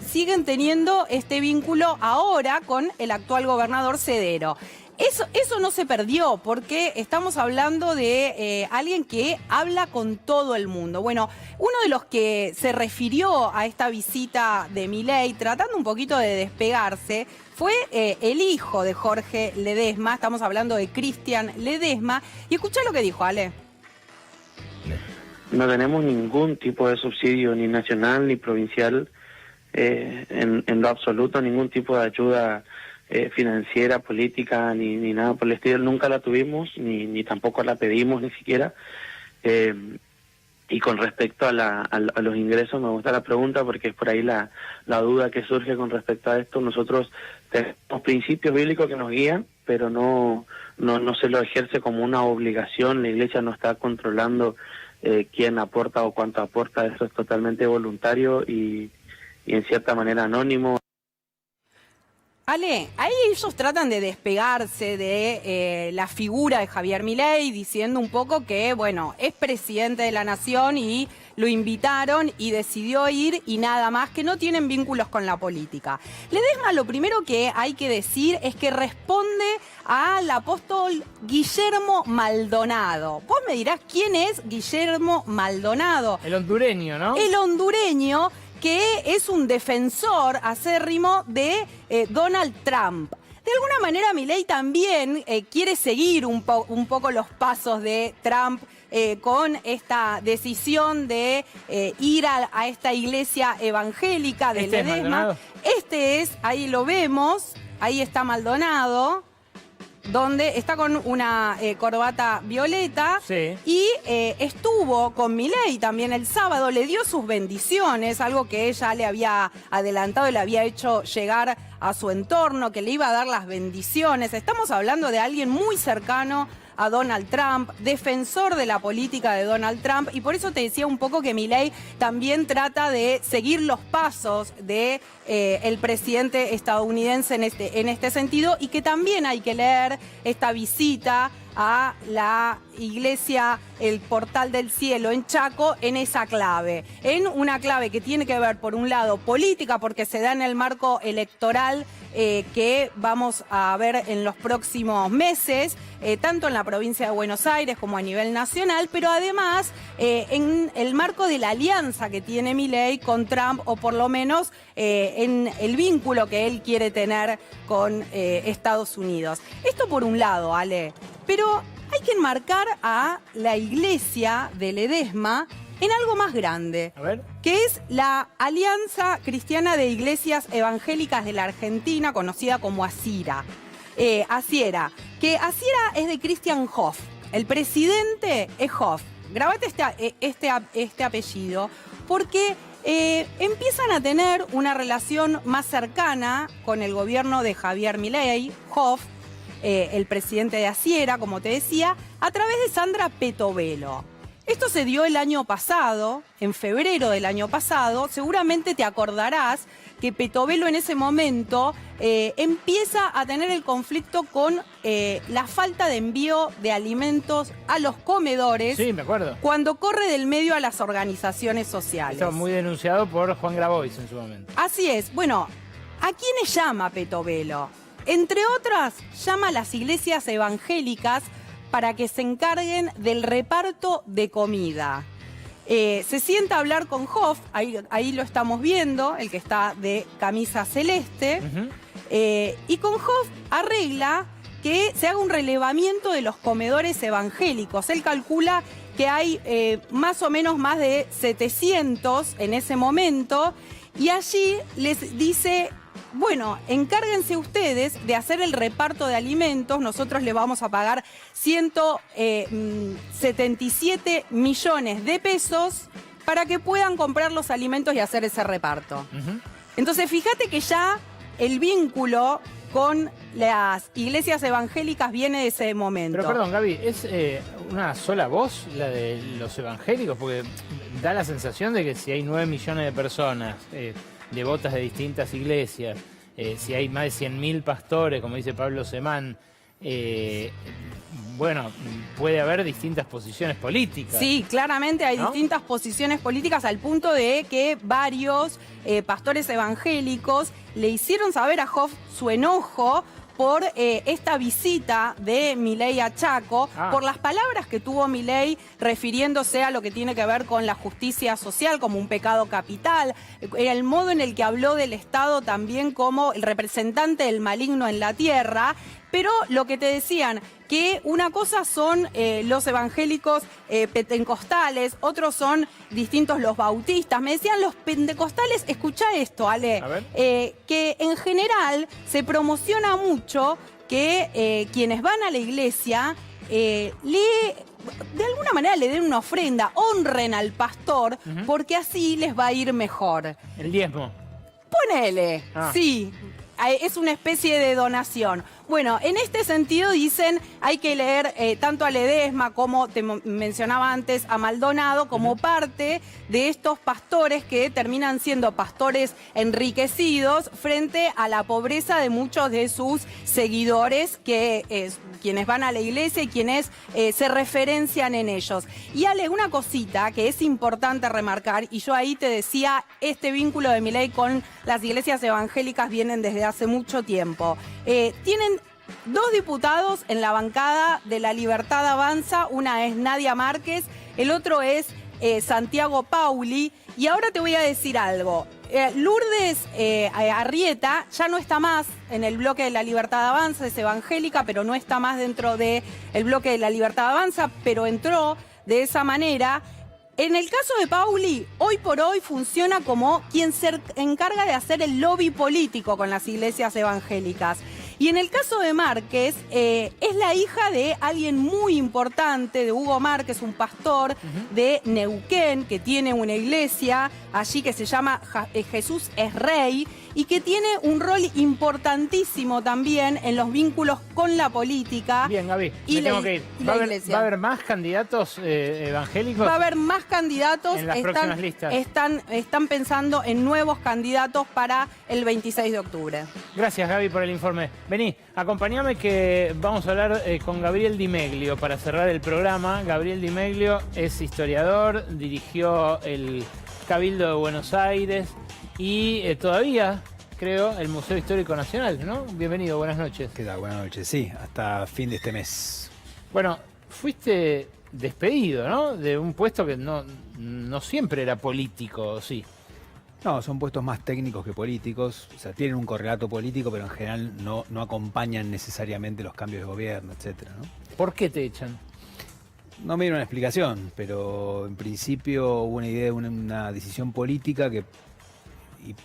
siguen teniendo este vínculo ahora con el actual gobernador Sedero. Eso no se perdió, porque estamos hablando de alguien que habla con todo el mundo. Bueno, uno de los que se refirió a esta visita de Milei, tratando un poquito de despegarse, fue el hijo de Jorge Ledesma. Estamos hablando de Cristian Ledesma. Y escuchá lo que dijo, Ale. No tenemos ningún tipo de subsidio, ni nacional ni provincial, en lo absoluto, ningún tipo de ayuda financiera, política, ni nada por el estilo. Nunca la tuvimos, ni tampoco la pedimos, ni siquiera. Y con respecto a los ingresos, me gusta la pregunta porque es por ahí la duda que surge con respecto a esto. Nosotros tenemos principios bíblicos que nos guían, pero no se lo ejerce como una obligación. La iglesia no está controlando quién aporta o cuánto aporta. Eso es totalmente voluntario y en cierta manera anónimo. Ale, ahí ellos tratan de despegarse de la figura de Javier Milei, diciendo un poco que, bueno, es presidente de la nación y lo invitaron y decidió ir y nada más, que no tienen vínculos con la política. Ledesma, lo primero que hay que decir es que responde al apóstol Guillermo Maldonado. Vos me dirás quién es Guillermo Maldonado. El hondureño, ¿no? El hondureño, que es un defensor acérrimo de Donald Trump. De alguna manera Milei también quiere seguir un poco los pasos de Trump con esta decisión de ir a esta iglesia evangélica de Ledesma. Este es, ahí lo vemos, ahí está Maldonado, donde está con una corbata violeta, sí, y estuvo con Milei también el sábado, le dio sus bendiciones, algo que ella le había adelantado y le había hecho llegar a su entorno, que le iba a dar las bendiciones. Estamos hablando de alguien muy cercano a Donald Trump, defensor de la política de Donald Trump, y por eso te decía un poco que Milei también trata de seguir los pasos de el presidente estadounidense en este sentido, y que también hay que leer esta visita a la iglesia El Portal del Cielo en Chaco en esa clave, en una clave que tiene que ver, por un lado, política, porque se da en el marco electoral que vamos a ver en los próximos meses, tanto en la provincia de Buenos Aires como a nivel nacional, pero además en el marco de la alianza que tiene Milei con Trump, o por lo menos en el vínculo que él quiere tener con Estados Unidos. Esto por un lado, Ale, pero hay que enmarcar a la iglesia de Ledesma en algo más grande, que es la Alianza Cristiana de Iglesias Evangélicas de la Argentina, conocida como ACIRA. ACIRA, que ACIRA es de Christian Hoff, el presidente es Hoff. Grabate este apellido, porque empiezan a tener una relación más cercana con el gobierno de Javier Milei, Hoff, el presidente de ACIRA, como te decía, a través de Sandra Petovelo. Esto se dio el año pasado, en febrero del año pasado. Seguramente te acordarás que Petovelo en ese momento empieza a tener el conflicto con la falta de envío de alimentos a los comedores. Sí, me acuerdo. Cuando corre del medio a las organizaciones sociales. Esto muy denunciado por Juan Grabois en su momento. Así es. Bueno, ¿a quiénes llama Petovelo? Entre otras, llama a las iglesias evangélicas para que se encarguen del reparto de comida. Se sienta a hablar con Hoff, ahí lo estamos viendo, el que está de camisa celeste, y con Hoff arregla que se haga un relevamiento de los comedores evangélicos. Él calcula que hay más o menos más de 700 en ese momento, y allí les dice bueno, encárguense ustedes de hacer el reparto de alimentos, nosotros les vamos a pagar 177 millones de pesos para que puedan comprar los alimentos y hacer ese reparto. Entonces, fíjate que ya el vínculo con las iglesias evangélicas viene de ese momento. Pero perdón, Gaby, ¿es una sola voz la de los evangélicos? Porque da la sensación de que si hay 9 millones de personas devotas de distintas iglesias, si hay más de 100.000 pastores, como dice Pablo Semán, bueno, puede haber distintas posiciones políticas. Sí, claramente hay distintas posiciones políticas al punto de que varios pastores evangélicos le hicieron saber a Hof su enojo por esta visita de Milei a Chaco, por las palabras que tuvo Milei refiriéndose a lo que tiene que ver con la justicia social como un pecado capital, el modo en el que habló del Estado también como el representante del maligno en la tierra. Pero lo que te decían, que una cosa son los evangélicos pentecostales, otros son distintos los bautistas. Me decían los pentecostales, escuchá esto, Ale, que en general se promociona mucho que quienes van a la iglesia de alguna manera le den una ofrenda, honren al pastor, porque así les va a ir mejor. El diezmo. Ponele, sí. Es una especie de donación. Bueno, en este sentido dicen, hay que leer tanto a Ledesma como te mencionaba antes a Maldonado como parte de estos pastores que terminan siendo pastores enriquecidos frente a la pobreza de muchos de sus seguidores, quienes van a la iglesia y quienes se referencian en ellos. Y Ale, una cosita que es importante remarcar, y yo ahí te decía, este vínculo de Milei con las iglesias evangélicas vienen desde hace mucho tiempo. Tienen 2 diputados en la bancada de La Libertad Avanza, una es Nadia Márquez, el otro es Santiago Pauli, y ahora te voy a decir algo. Lourdes Arrieta ya no está más en el bloque de La Libertad Avanza, es evangélica, pero no está más dentro del bloque de La Libertad Avanza, pero entró de esa manera. En el caso de Pauli, hoy por hoy funciona como quien se encarga de hacer el lobby político con las iglesias evangélicas. Y en el caso de Márquez, es la hija de alguien muy importante, de Hugo Márquez, un pastor de Neuquén, que tiene una iglesia allí que se llama Jesús es Rey, y que tiene un rol importantísimo también en los vínculos con la política. Bien, Gaby, me tengo que ir. ¿Va a haber más candidatos evangélicos? Va a haber más candidatos. En las próximas listas. Están pensando en nuevos candidatos para el 26 de octubre. Gracias, Gaby, por el informe. Vení, acompáñame que vamos a hablar con Gabriel Di Meglio para cerrar el programa. Gabriel Di Meglio es historiador, dirigió el Cabildo de Buenos Aires y todavía, creo, el Museo Histórico Nacional, ¿no? Bienvenido, buenas noches. ¿Qué tal? Buenas noches, sí, hasta fin de este mes. Bueno, fuiste despedido, ¿no? De un puesto que no siempre era político, ¿sí? No, son puestos más técnicos que políticos, o sea, tienen un correlato político, pero en general no acompañan necesariamente los cambios de gobierno, etcétera, ¿no? ¿Por qué te echan? No me dieron una explicación, pero en principio hubo una idea de una decisión política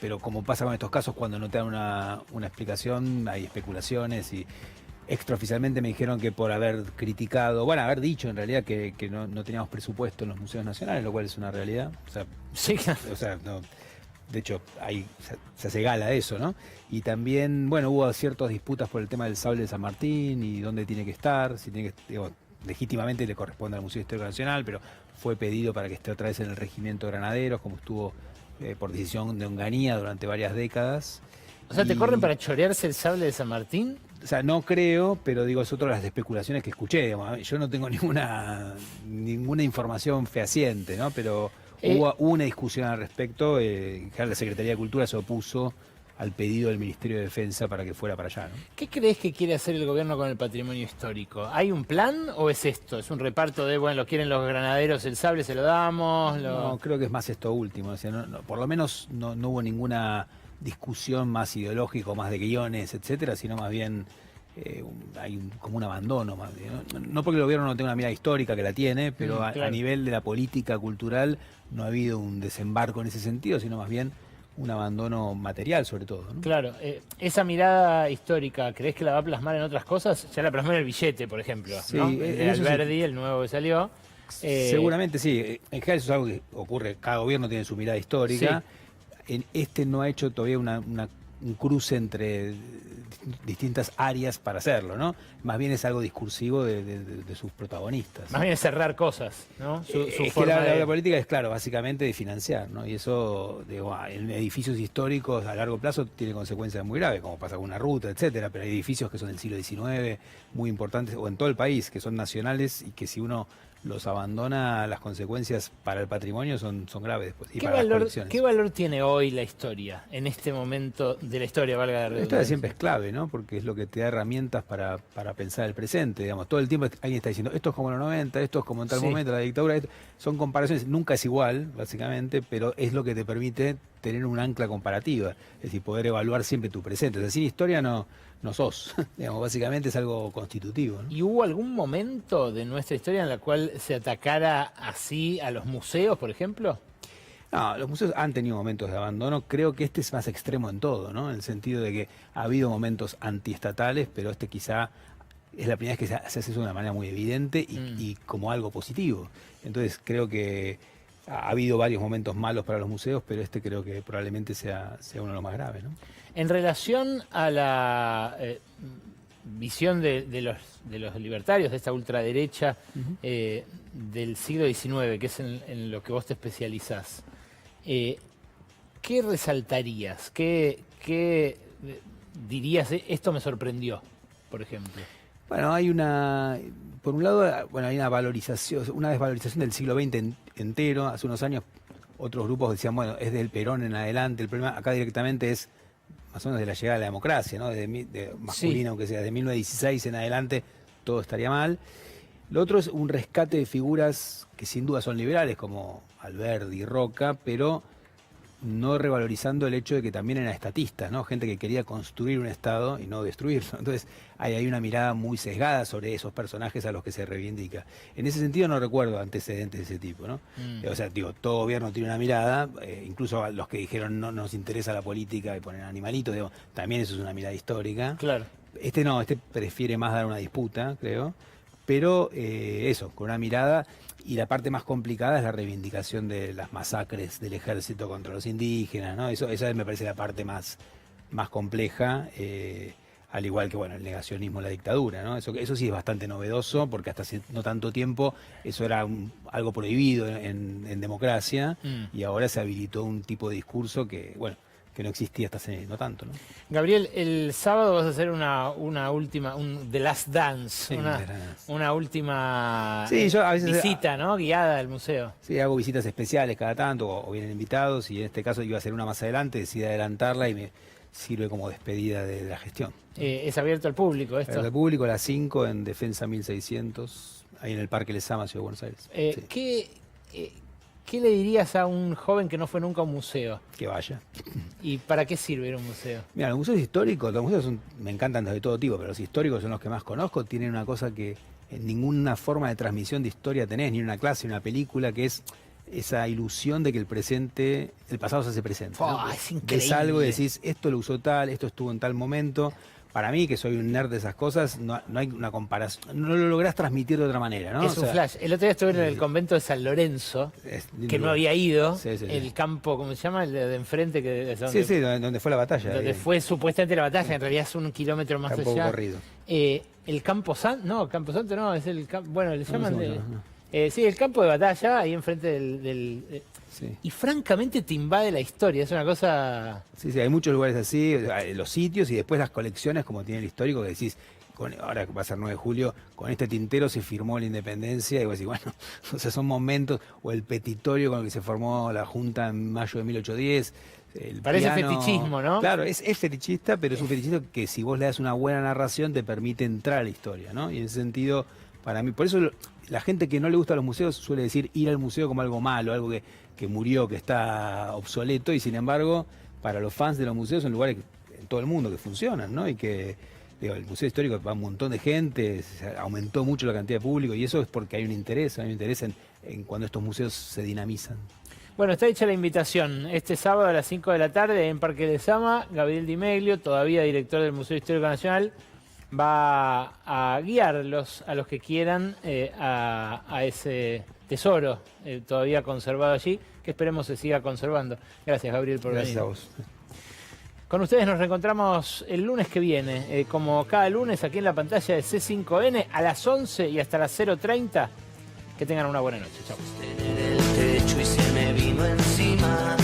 pero como pasa con estos casos, cuando no te dan una explicación, hay especulaciones y extraoficialmente me dijeron que por haber criticado, haber dicho en realidad que no teníamos presupuesto en los museos nacionales, lo cual es una realidad. O sea, sí, no, de hecho, se hace gala de eso, ¿no? Y también, hubo ciertas disputas por el tema del sable de San Martín y dónde tiene que estar, si tiene que, legítimamente le corresponde al Museo Histórico Nacional, pero fue pedido para que esté otra vez en el Regimiento de Granaderos, como estuvo por decisión de Onganía durante varias décadas. O sea, ¿te corren para chorearse el sable de San Martín? O sea, no creo, pero digo, es otra de las especulaciones que escuché. Digamos. Yo no tengo ninguna información fehaciente, ¿no? Pero hubo una discusión al respecto. La Secretaría de Cultura se opuso al pedido del Ministerio de Defensa para que fuera para allá, ¿no? ¿Qué crees que quiere hacer el gobierno con el patrimonio histórico? ¿Hay un plan o es esto? ¿Es un reparto de, lo quieren los granaderos, el sable, se lo damos? No, creo que es más esto último. O sea, por lo menos no hubo ninguna discusión más ideológica, más de guiones, etcétera, sino más bien hay como un abandono. Más bien, no porque el gobierno no tenga una mirada histórica, que la tiene, pero a nivel de la política cultural no ha habido un desembarco en ese sentido, sino más bien un abandono material sobre todo, ¿no? Claro, esa mirada histórica, ¿crees que la va a plasmar en otras cosas? Ya la plasmó en el billete, por ejemplo, Sí, ¿no? El Alberdi, el nuevo que salió. Seguramente sí. En general eso es algo que ocurre, cada gobierno tiene su mirada histórica. Sí. No ha hecho todavía un cruce entre distintas áreas para hacerlo, ¿no? Más bien es algo discursivo de sus protagonistas. Más bien es cerrar cosas, ¿no? Es que la política es, claro, básicamente de financiar, ¿no? Y eso, en edificios históricos a largo plazo tiene consecuencias muy graves, como pasa con una ruta, etcétera, pero hay edificios que son del siglo XIX, muy importantes, o en todo el país, que son nacionales y que si uno los abandona, las consecuencias para el patrimonio son graves después. Y para las colecciones. ¿Qué valor tiene hoy la historia, en este momento de la historia, valga la redundancia? La historia siempre es clave, ¿no? Porque es lo que te da herramientas para pensar el presente, digamos. Todo el tiempo alguien está diciendo, esto es como los 90, esto es como en tal momento, la dictadura. Son comparaciones, nunca es igual, básicamente, pero es lo que te permite tener un ancla comparativa. Es decir, poder evaluar siempre tu presente. Es decir, historia no sos, digamos, básicamente es algo constitutivo, ¿no? ¿Y hubo algún momento de nuestra historia en la cual se atacara así a los museos, por ejemplo? No, los museos han tenido momentos de abandono, creo que este es más extremo en todo, ¿no? En el sentido de que ha habido momentos antiestatales, pero este quizá es la primera vez que se hace eso de una manera muy evidente y como algo positivo. Entonces creo que ha habido varios momentos malos para los museos, pero este creo que probablemente sea uno de los más graves, ¿no? En relación a la visión de los libertarios, de esta ultraderecha del siglo XIX, que es en lo que vos te especializás, ¿qué resaltarías? ¿Qué dirías? Esto me sorprendió, por ejemplo. Bueno, por un lado, hay una desvalorización del siglo XX entero. Hace unos años otros grupos decían, bueno, es del Perón en adelante, el problema acá directamente es más o menos de la llegada de la democracia, ¿no? De masculina, aunque sea de 1916 en adelante, todo estaría mal. Lo otro es un rescate de figuras que sin duda son liberales, como Alberdi y Roca, pero no revalorizando el hecho de que también eran estatistas, ¿no? Gente que quería construir un Estado y no destruirlo. Entonces hay una mirada muy sesgada sobre esos personajes a los que se reivindica. En ese sentido no recuerdo antecedentes de ese tipo, ¿no? O sea, digo, todo gobierno tiene una mirada, incluso a los que dijeron no nos interesa la política y ponen animalitos, digo, también eso es una mirada histórica. Claro. Este prefiere más dar una disputa, creo, pero eso, con una mirada. Y la parte más complicada es la reivindicación de las masacres del ejército contra los indígenas, ¿no? Esa me parece la parte más compleja, al igual que el negacionismo, la dictadura, ¿no? Eso sí es bastante novedoso, porque hasta hace no tanto tiempo eso era algo prohibido en democracia, y ahora se habilitó un tipo de discurso que no existía hasta hace no tanto, ¿no? Gabriel, el sábado vas a hacer una última, The Last Dance, sí, una última yo a veces visita, ¿no? Guiada al museo. Sí, hago visitas especiales cada tanto, o vienen invitados, y en este caso iba a hacer una más adelante, decidí adelantarla y me sirve como despedida de la gestión. ¿Es abierto al público esto? Abierto al público a las 5 en Defensa 1600, ahí en el Parque Lezama, Ciudad de Buenos Aires. ¿Qué le dirías a un joven que no fue nunca a un museo? Que vaya. ¿Y para qué sirve ir a un museo? Mira, los museos históricos, me encantan de todo tipo, pero los históricos son los que más conozco, tienen una cosa que en ninguna forma de transmisión de historia tenés, ni en una clase, ni en una película, que es esa ilusión de que el pasado se hace presente, ¿no? Es increíble. Ves algo y decís, esto lo usó tal, esto estuvo en tal momento. Para mí, que soy un nerd de esas cosas, no hay una comparación, no lo lográs transmitir de otra manera, ¿no? Es un flash. El otro día estuve en el convento de San Lorenzo, que no había ido, el campo, ¿cómo se llama? El de enfrente. Donde fue la batalla. Donde fue supuestamente la batalla, en realidad es 1 kilómetro más campo allá. Corrido. El Campo Santo, no, Campo Santo no, es el campo, le llaman sí, el campo de batalla, ahí enfrente del y francamente te invade la historia, es una cosa... Sí, hay muchos lugares así, los sitios y después las colecciones, como tiene el histórico, que decís, ahora va a ser 9 de julio, con este tintero se firmó la independencia, y vos decís, o sea, son momentos, o el petitorio con el que se formó la Junta en mayo de 1810... Parece fetichismo, ¿no? Claro, es fetichista, pero es un fetichismo que si vos le das una buena narración te permite entrar a la historia, ¿no? Y en ese sentido, para mí, por eso la gente que no le gusta los museos suele decir ir al museo como algo malo, algo que murió, que está obsoleto, y sin embargo, para los fans de los museos son lugares en todo el mundo que funcionan, ¿no? Y que, el Museo Histórico va un montón de gente, aumentó mucho la cantidad de público, y eso es porque hay un interés en cuando estos museos se dinamizan. Bueno, está hecha la invitación. Este sábado a las 5 de la tarde en Parque de Sama, Gabriel Di Meglio, todavía director del Museo Histórico Nacional, va a guiarlos a los que quieran a ese tesoro todavía conservado allí, que esperemos se siga conservando. Gracias, Gabriel, por venir. Gracias a vos. Con ustedes nos reencontramos el lunes que viene, como cada lunes aquí en la pantalla de C5N a las 11 y hasta las 0:30. Que tengan una buena noche. Chao. Y se me vino encima.